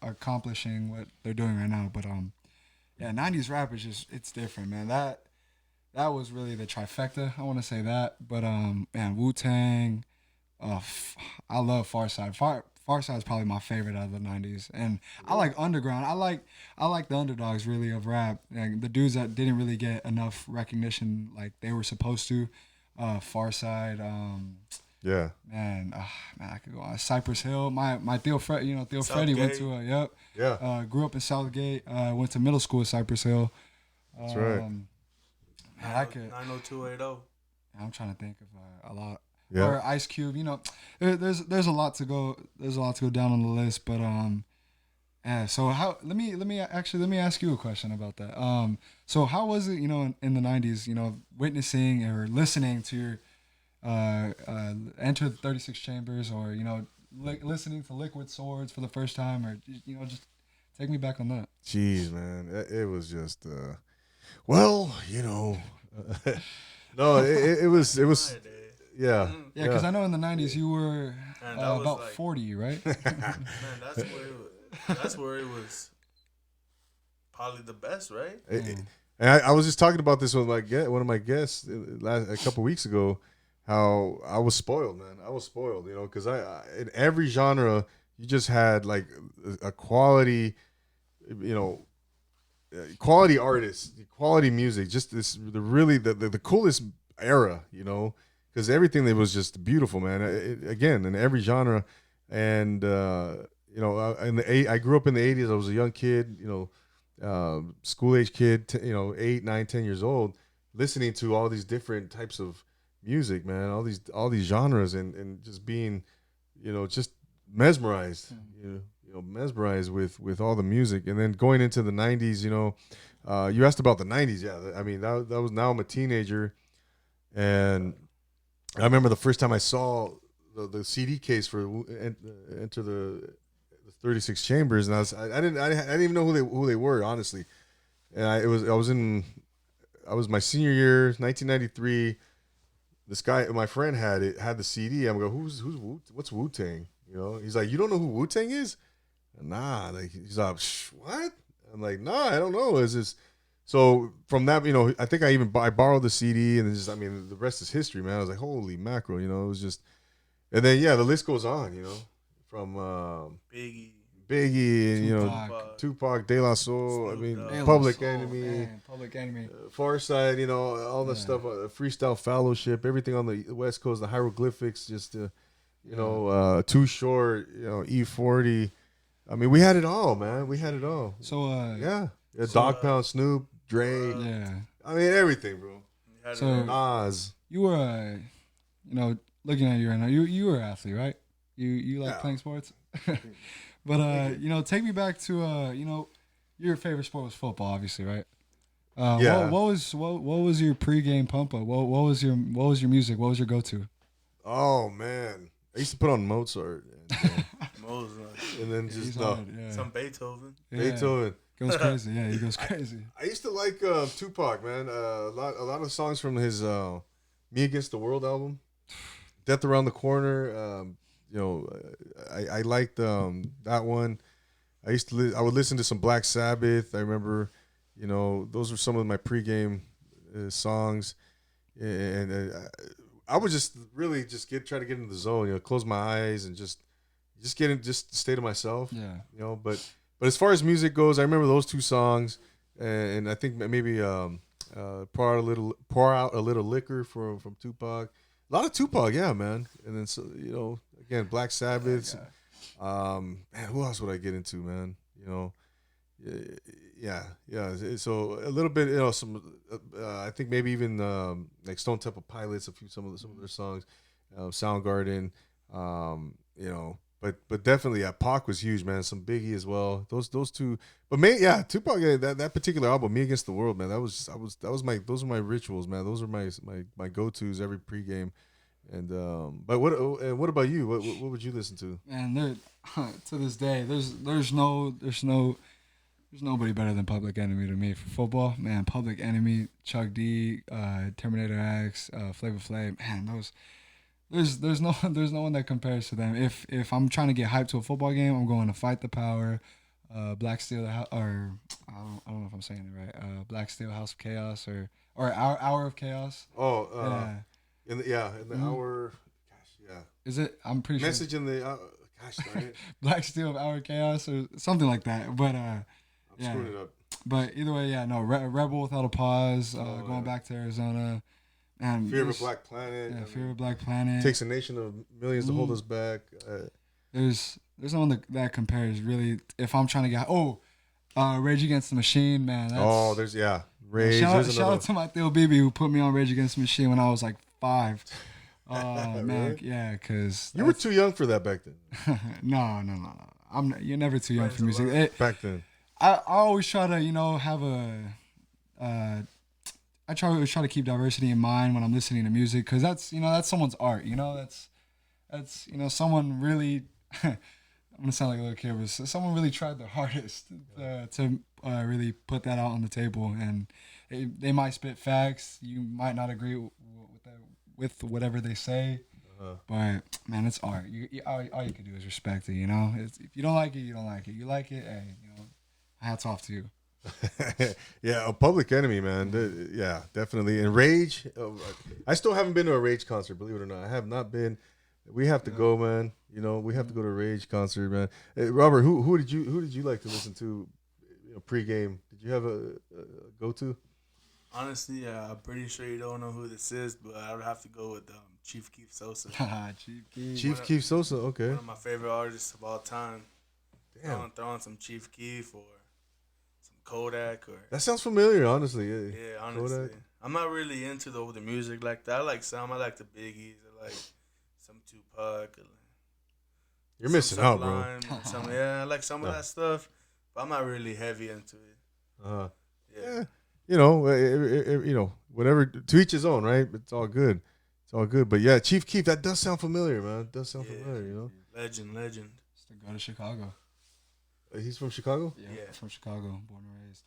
accomplishing what they're doing right now. But '90s rap is it's different, man. That was really the trifecta. I want to say that. But man, Wu-Tang. I love Farside. Farside is probably my favorite out of the '90s, and I like underground. I like the underdogs really of rap, like the dudes that didn't really get enough recognition like they were supposed to. Farside. Yeah. Man, I could go on. Cypress Hill. My Theo Freddy went to Yeah. grew up in Southgate. Went to middle school at Cypress Hill. That's right. Man, I could. 90280. I'm trying to think of a lot. Yeah. Or Ice Cube. There's a lot to go. There's a lot to go down on the list, but yeah. So let me ask you a question about that. So how was it, in the '90s, witnessing or listening to your enter the 36 chambers, or listening to Liquid Swords for the first time, or just take me back on that. Jeez, man, it was just no, it was yeah. Yeah, because I know in the '90s you were about like, 40, right? Man, that's where it was probably the best, right? And I was just talking about this with one of my guests a couple weeks ago. How I was spoiled, man. I was spoiled, because I in every genre you just had like a quality, quality artists, quality music. Just the coolest era, because everything that was just beautiful, man. Again, in every genre, and I grew up in the '80s. I was a young kid, school age kid, 8, 9, 10 years old, listening to all these different types of music, man, all these genres, and just being, just mesmerized, mesmerized with all the music. And then going into the '90s, you asked about the '90s. Yeah, I mean that was, now I'm a teenager, and I remember the first time I saw the CD case for Enter the 36 Chambers, and I didn't even know who they were, honestly. And I was my senior year, 1993. This guy, my friend, had the CD. I'm going, what's Wu-Tang? He's like, you don't know who Wu-Tang is? Nah. Like, he's like, what? I'm like, nah, I don't know. Is this? So from that, I think I borrowed the CD, and the rest is history, man. I was like, holy mackerel, it was just, and then the list goes on, from Biggie, and Tupac, De La Soul, Public Enemy, Farside, all the stuff, Freestyle Fellowship, everything on the West Coast, the hieroglyphics, just Too Short, E40. We had it all, man. We had it all. So Dog Pound, Snoop, Dre. Everything, bro. So Nas. You were, looking at you right now, you were an athlete, right? You like playing sports? But take me back to your favorite sport was football, obviously, right? What was your pregame pump up? What was your music? What was your go-to? Oh man, I used to put on Mozart, and then just some Beethoven. Beethoven goes crazy. Yeah, he goes crazy. I used to like Tupac, man. A lot of songs from his "Me Against the World" album, "Death Around the Corner." I liked that one. I would listen to some Black Sabbath. I remember, those were some of my pregame songs, and I would just really try to get into the zone. Close my eyes and just stay to myself. Yeah. But as far as music goes, I remember those two songs, and I think maybe pour out a little liquor from Tupac. A lot of Tupac, yeah, man. And then again, Black Sabbath. Man, who else would I get into, man? yeah. So a little bit, some. I think maybe even like Stone Temple Pilots, some of their songs, Soundgarden, but definitely, yeah, Pac was huge, man. Some Biggie as well. Those two, but Tupac, that particular album, Me Against the World, man. Those are my rituals, man. Those are my go tos every pregame. And but what about you? What would you listen to? Man, to this day, there's nobody better than Public Enemy to me for football. Man, Public Enemy, Chuck D, Terminator X, Flavor Flav. Man, there's no one that compares to them. If I'm trying to get hyped to a football game, I'm going to Fight the Power, Black Steel, or I don't know if I'm saying it right. Black Steel, House of Chaos, or Hour of Chaos. Oh, Yeah. in the hour. Gosh, yeah. Is it? I'm pretty sure. Message in the. Gosh darn it. Black Steel, Hour of Chaos, or something like that. But I'm screwing it up. But either way, yeah, no. Rebel Without a Pause. Going back to Arizona. And Fear of a Black Planet. Yeah, Fear of a Black Planet. Takes a nation of millions to hold us back. There's no one that compares really. If I'm trying to get Rage Against the Machine, man. There's Rage. Shout out to my Theo Bibi who put me on Rage Against the Machine when I was like 5. Man, really? yeah, because you were too young for that back then. No. You're never too young for music. Back then, I always try to have a. I always try to keep diversity in mind when I'm listening to music because that's someone's art. That's someone really. I'm gonna sound like a little kid, but someone really tried their hardest to really put that out on the table, and they might spit facts. You might not agree with whatever they say, but man, it's art. All you can do is respect it. If you don't like it, you don't like it. You like it, hey, hats off to you. Yeah, a Public Enemy, man. Definitely. And Rage, I still haven't been to a Rage concert, believe it or not. I have not been. We have to go, man. We have to go to a Rage concert, man. Hey, Robert, who did you like to listen to pregame? Did you have a go-to? Honestly, I'm pretty sure you don't know who this is, but I would have to go with Chief Keef Sosa. Chief Keef Sosa, okay. One of my favorite artists of all time. Damn. Throw on some Chief Keef or some Kodak or. That sounds familiar, honestly. Yeah, honestly. Kodak. I'm not really into the older music like that. I like some. I like the Biggies. I like some Tupac. You're missing out, bro. I like some of that stuff, but I'm not really heavy into it. Yeah. Whatever, to each his own, right? It's all good. But yeah, Chief Keef, that does sound familiar, man. It does sound familiar, Legend. Just to go to Chicago. He's from Chicago? Yeah, from Chicago, born and raised.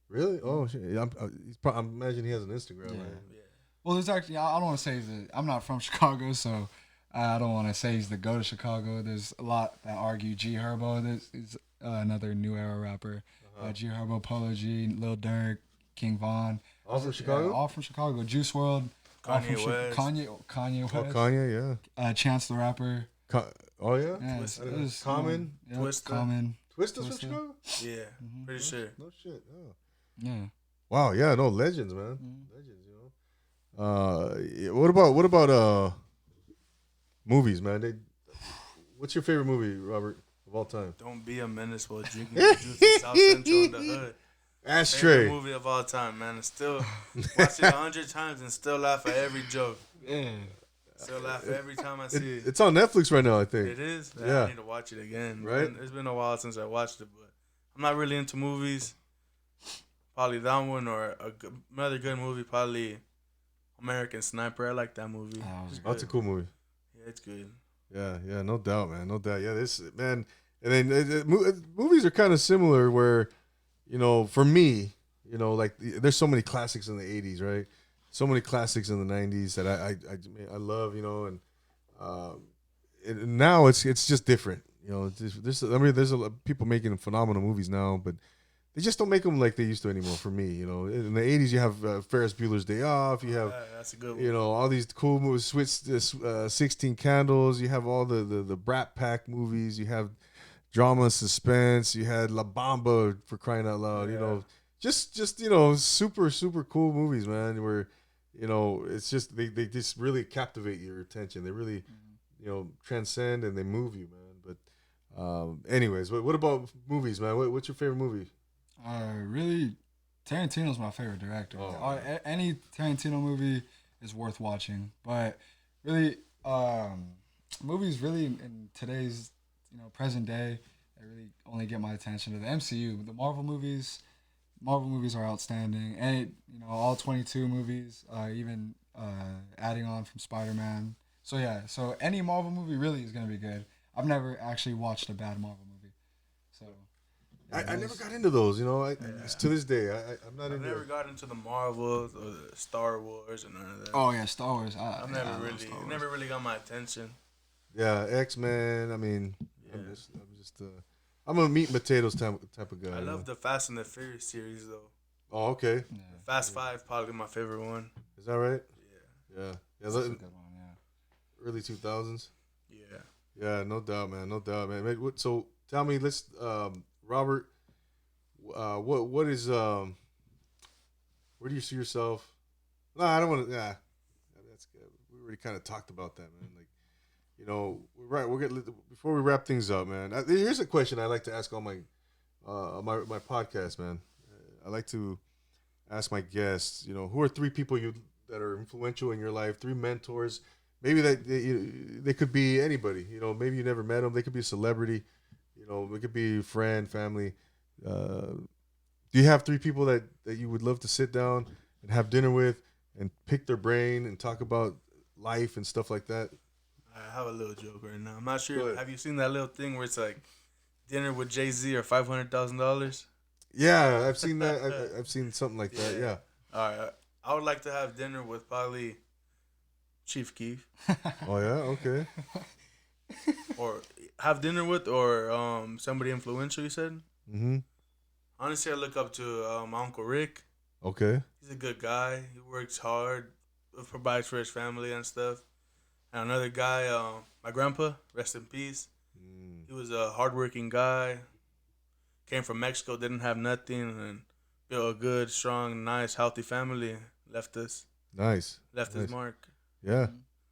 Really? Oh, shit. I imagine he has an Instagram, right? Yeah. Well, there's actually, I don't want to say I'm not from Chicago, so I don't want to say he's the go to Chicago. There's a lot that argue G Herbo. There's another new era rapper. G Herbo, Polo G, Lil Durk, King Von. All from Chicago? All from Chicago. Juice WRLD. Kanye West. Kanye West. Oh, Kanye, yeah. Chance the Rapper. Oh, yeah? Common. Twista. Common. Twista's from Chicago? Yeah, pretty sure. No shit. Oh. Yeah. Wow. Yeah. No, legends, man. Legends. What about movies, man? What's your favorite movie, Robert, of all time? Don't Be a Menace while drinking the juice in South Central in the hood. Ashtray. Favorite movie of all time, man. And still watch it 100 times and still laugh at every joke. Yeah. Still laugh every time I see it. It's on Netflix right now, I think. It is? Yeah. I need to watch it again. Right? It's been a while since I watched it, but I'm not really into movies. Probably that one or another good movie, probably American Sniper. I like that movie. That's a cool movie. Yeah, it's good. Yeah, no doubt, man. No doubt. Yeah, man. And then movies are kind of similar where, for me, like there's so many classics in the 80s, right? So many classics in the 90s that I love, and now it's just different. There's a lot of people making phenomenal movies now, but they just don't make them like they used to anymore. For me, in the 80s you have Ferris Bueller's Day Off, you have that's a good one. all these cool movies, 16 Candles, you have all the Brat Pack movies, you have drama, suspense, you had La Bamba, for crying out loud, just super super cool movies, man, where it's just they just really captivate your attention. They really transcend and they move you, man. But anyways, what about movies, man? What's your favorite movie? Really, Tarantino's my favorite director. Any Tarantino movie is worth watching. But really, movies really in today's present day, they really only get my attention to the MCU. The Marvel movies are outstanding, and all 22 movies, even adding on from Spider-Man. So yeah, so any Marvel movie really is gonna be good. I've never actually watched a bad Marvel movie, so. Yeah, I never got into those, to this day. I'm not I into never got into the Marvels or the Star Wars or none of that. Oh yeah, Star Wars. I've never really got my attention. Yeah, X-Men. I mean, Yeah. I'm a meat and potatoes type of guy. I love the Fast and the Furious series though. Oh, okay. Yeah. Fast Five probably my favorite one. Is that right? Yeah. Yeah. That's a good one. Yeah. Early 2000s. Yeah. Yeah, no doubt, man. No doubt, man. So tell me, Robert, what is where do you see yourself? No, I don't want to. Yeah, that's good. We already kind of talked about that, man. Like, we're getting before we wrap things up, man. Here's a question I like to ask all my my podcast, man. I like to ask my guests, who are three people that are influential in your life, three mentors. Maybe they could be anybody. Maybe you never met them. They could be a celebrity. It could be friend, family. Do you have three people that you would love to sit down and have dinner with and pick their brain and talk about life and stuff like that? I have a little joke right now. I'm not sure. Have you seen that little thing where it's like dinner with Jay-Z or $500,000? Yeah, I've seen that. I've seen something like that. Yeah. All right. I would like to have dinner with probably Chief Keef. Oh yeah. Okay. Or have dinner with or somebody influential. You said. Mm-hmm. Honestly, I look up to my Uncle Rick. Okay. He's a good guy. He works hard, provides for his family and stuff. And another guy, my grandpa, rest in peace. He was a hardworking guy. Came from Mexico, didn't have nothing, and built a good, strong, nice, healthy family. Left his mark. Yeah.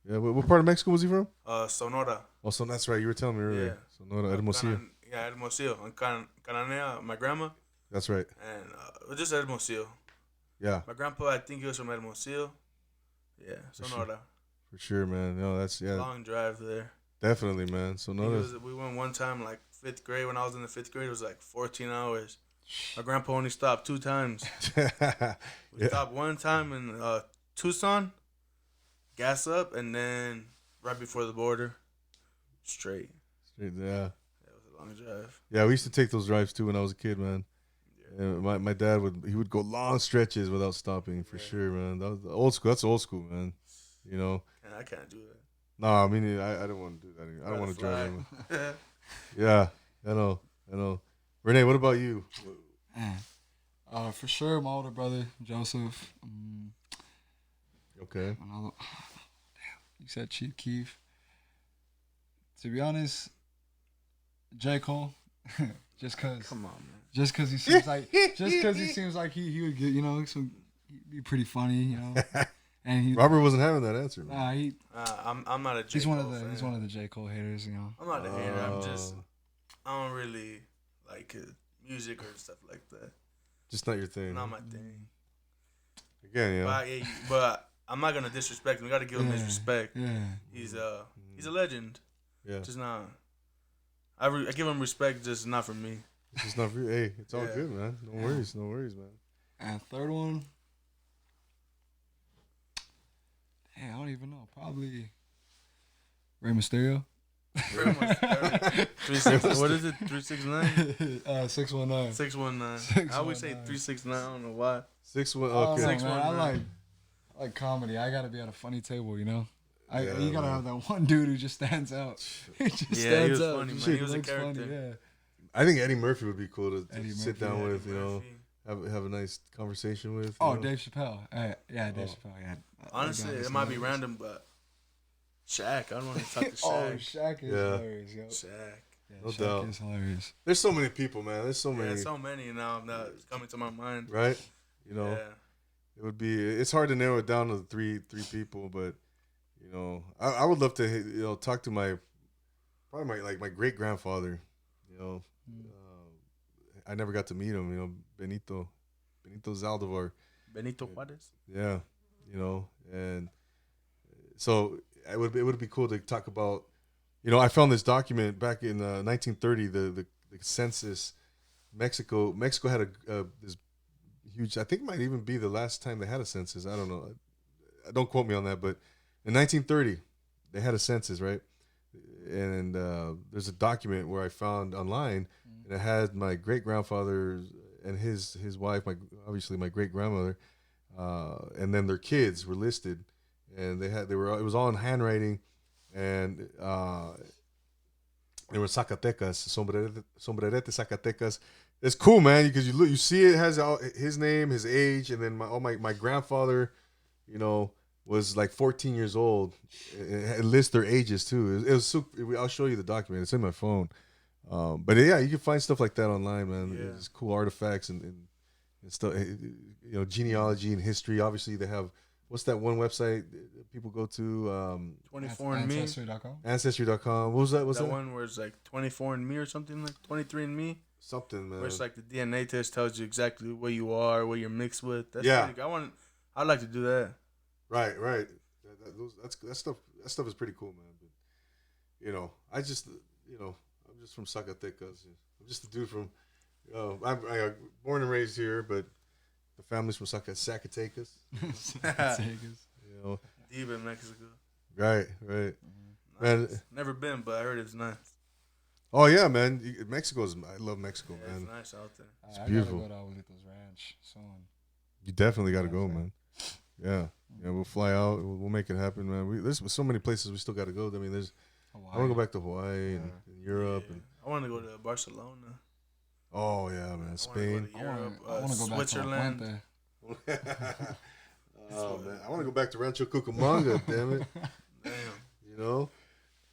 Yeah. What part of Mexico was he from? Sonora. Oh, so that's right. You were telling me earlier. Yeah. Sonora, Hermosillo. Hermosillo. And Cananea, my grandma. That's right. And just Hermosillo. Yeah. My grandpa, I think he was from Hermosillo. Yeah, Sonora. For sure, man. No, that's Long drive there. Definitely, man. Sonora. We went one time, like 5th grade. When I was in the 5th grade, it was like 14 hours. My grandpa only stopped 2 times. We stopped one time in Tucson, gas up, and then right before the border, straight. Yeah. That was a long drive. Yeah, we used to take those drives too when I was a kid, man. Yeah. My dad would go long stretches without stopping for sure, man. That was the old school. That's old school, man. I can't do that. No, I mean I don't want to do that anymore. I don't want to drive anymore. Yeah, I know. Rene, what about you? For sure, my older brother Joseph. Okay. Damn, you said Chief Keef. To be honest, J. Cole. Just cause. Come on, man. Just cause he seems like he would get he'd be pretty funny, And Robert wasn't having that answer, man. I'm not a J. He's Cole fan. He's one of the J. Cole haters, I'm not a hater. I don't really like his music or stuff like that. Just not your thing. Not my thing. Again, yeah. But I'm not gonna disrespect him. We gotta give him his respect. Yeah. He's a legend. Yeah. Just not. I give him respect, just not for me. It's just not for you. Hey, it's all good, man. No worries, man. And third one. Hey, I don't even know. Probably Rey Mysterio. What is it? 369? 619. 619. I always say 369. I don't know why. 619. Oh, Okay. man, I like comedy. I gotta be at a funny table, You gotta have that one dude who just stands out. He just stands out. Funny, man. He was a character. Funny, I think Eddie Murphy would be cool to sit Murphy, down with, Murphy. have a nice conversation with. Dave Chappelle. Dave Chappelle. Yeah. Honestly, it might be random, but Shaq. I don't want to talk to Shaq. Shaq is hilarious, yo. Shaq. Yeah, No Shaq doubt. is hilarious. There's so many people, man. There's so many. Yeah, so many now that's coming to my mind. Right? Yeah. It would be. It's hard to narrow it down to three people, but I would love to talk to my great grandfather. I never got to meet him. Benito Zaldivar. Benito Juarez. Yeah, and so it would be cool to talk about. I found this document back in 1930. The census. Mexico had this huge. I think it might even be the last time they had a census. I don't know. Don't quote me on that, but in 1930 they had a census, right? And there's a document where I found online, and it had my great grandfather and his wife, obviously my great grandmother, and then their kids were listed, and it was all in handwriting, and they were Zacatecas, Sombrerete Zacatecas. It's cool, man, because you see it has his name, his age, and then my grandfather, was like 14 years old. It lists their ages too. It was super. I'll show you the document. It's in my phone. But yeah, you can find stuff like that online, man. Yeah. It's cool artifacts and stuff. Genealogy and history. Obviously, they have what's that one website people go to? 24andMe. Ancestry.com. Ancestry.com. What was that? That one where it's like 24andMe or something like 23andMe. Something, man. Where it's like the DNA test tells you exactly what you are, what you're mixed with. That's Yeah. pretty good. I'd like to do that. Right. That stuff is pretty cool, man. But I'm just from Zacatecas. I'm just a dude from. I'm born and raised here, but the family's from Zacatecas. Deep in Mexico. Right. Man, Never been, but I heard it's nice. oh yeah, man. I love Mexico, Yeah, man. it's nice out there. It's I beautiful. gotta go to Abuelito's Ranch soon. You definitely got to go, man. Yeah, we'll fly out. We'll make it happen, man. There's so many places we still got to go. I mean, I want to go back to Hawaii and Europe. Yeah. And I want to go to Barcelona. oh yeah, man, Spain. I want to go to Europe, I want to go back Switzerland. to La Puente. Oh man, I want to go back to Rancho Cucamonga. Damn it,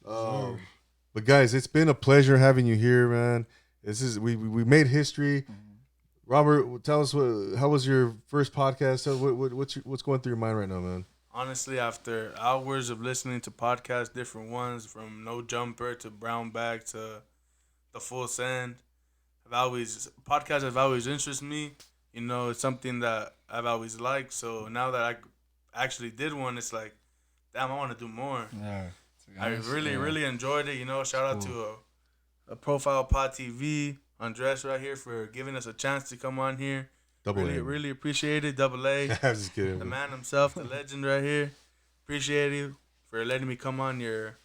Damn. But guys, it's been a pleasure having you here, man. We made history. Robert, tell us how was your first podcast? What's going through your mind right now, man? Honestly, after hours of listening to podcasts, different ones from No Jumper to Brown Bag to The Full Send, podcasts have always interested me. It's something that I've always liked. So now that I actually did one, it's like, damn, I want to do more. Yeah. I really enjoyed it. Shout out to a Profile Pod TV, Andres right here for giving us a chance to come on here. Really appreciate it. Double A. I'm just kidding. The man himself, the legend right here. Appreciate you for letting me come on your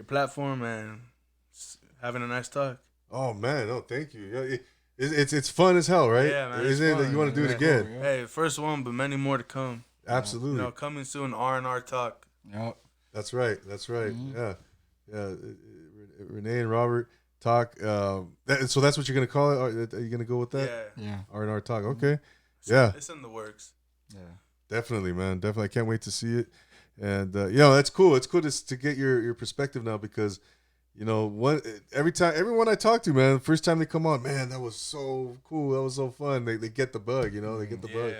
platform and having a nice talk. Oh man, thank you. Yeah, it's fun as hell, right? Yeah, man. Isn't it that you want to do it again? Yeah. Hey, first one, but many more to come. Absolutely. Coming soon, R&R Talk. Yep. That's right. Mm-hmm. Yeah. Rene and Robert talk. So that's what you're gonna call it? Are you gonna go with that? Yeah. R&R talk. Okay. Yeah. It's in the works. Yeah. Definitely, man. Definitely. I can't wait to see it. And that's cool. It's cool to get your perspective now because, everyone I talk to, man, first time they come on, man, that was so cool. That was so fun. They get the bug, they get the bug.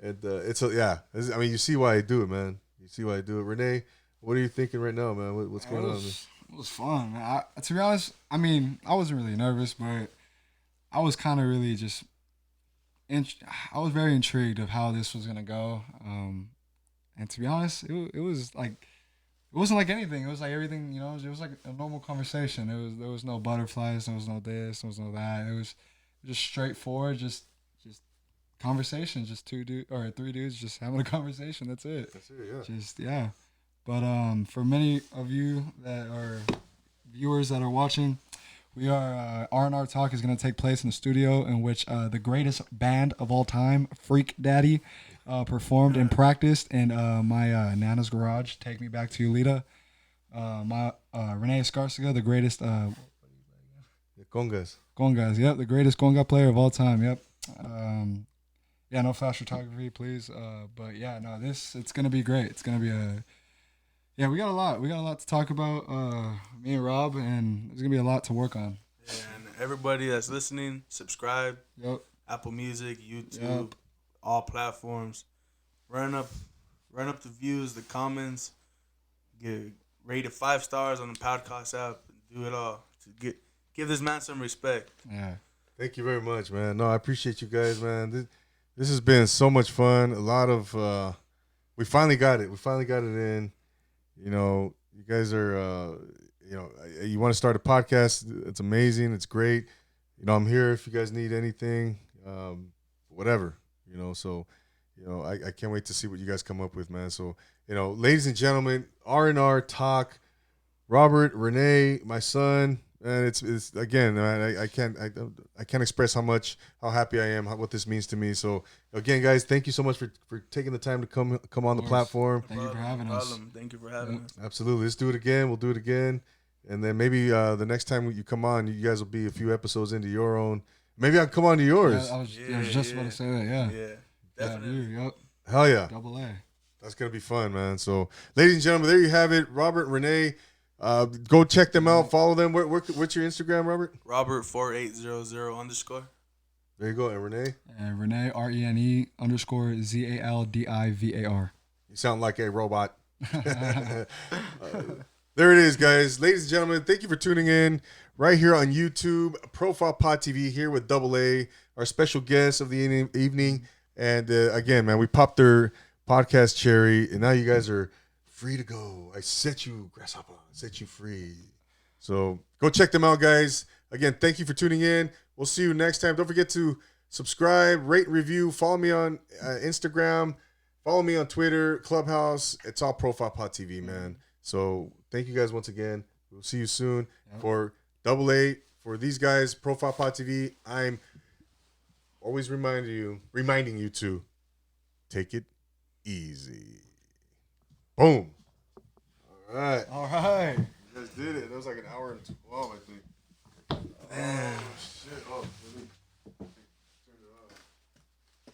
And I mean, you see why I do it, man. You see why I do it. Renee, what are you thinking right now, man? What's going on? It was fun, man. To be honest, I mean, I wasn't really nervous, but I was kind of really just. I was very intrigued of how this was gonna go, and to be honest, it was like it wasn't like anything. It was like everything, It was like a normal conversation. There was no butterflies. There was no this. There was no that. It was just straightforward, just conversation. Just three dudes just having a conversation. That's it. Yeah. But for many of you that are viewers that are watching, we are R&R Talk is going to take place in the studio in which the greatest band of all time, Freak Daddy, performed and practiced in my Nana's garage. Take Me Back to Ulita. My Rene Escarcega, the greatest Congas. Yep, the greatest conga player of all time. Yep. No flash photography, please. But yeah, no, it's gonna be great. It's gonna be we got a lot to talk about. Me and Rob, and there's gonna be a lot to work on. Yeah, and everybody that's listening, subscribe. Yep. Apple Music, YouTube, all platforms. Run up the views, the comments. Rate it 5 stars on the podcast app. Do it all to give this man some respect. Yeah. Thank you very much, man. No, I appreciate you guys, man. This has been so much fun. A lot of we finally got it. We finally got it in. You know, you guys are you want to start a podcast, it's amazing. It's great. You know, I'm here if you guys need anything, whatever, you know, so I can't wait to see what you guys come up with, man. So, ladies and gentlemen, R&R Talk, Robert, Rene, my son, and it's again, man, I can't express how happy I am, what this means to me. So again, guys, thank you so much for taking the time to come on the platform. Thank you for having us. Thank you for having us. Absolutely. Let's do it again. We'll do it again. And then maybe the next time you come on, you guys will be a few episodes into your own. Maybe I'll come on to yours. I was just about to say that, yeah. Yeah, definitely. Yep. Hell yeah. Double A. That's going to be fun, man. So, ladies and gentlemen, there you have it. Robert, Rene, go check them out. Follow them. What's your Instagram, Robert? Robert4800_. There you go. And Rene? And Rene, RENE_ZALDIVAR. You sound like a robot. There it is, guys. Ladies and gentlemen, thank you for tuning in right here on YouTube. Profile Pod TV here with Double A, our special guest of the evening. And again, man, we popped their podcast cherry, and now you guys are free to go. I set you, Grasshopper, set you free. So go check them out, guys. Again, thank you for tuning in. We'll see you next time. Don't forget to subscribe, rate, review. Follow me on Instagram. Follow me on Twitter, Clubhouse. It's all Profile Pod TV, man. So thank you guys once again. We'll see you soon. For Double A, for these guys, Profile Pod TV, I'm always reminding you to take it easy. Boom. All right. All right. You guys did it. That was like an hour and 20.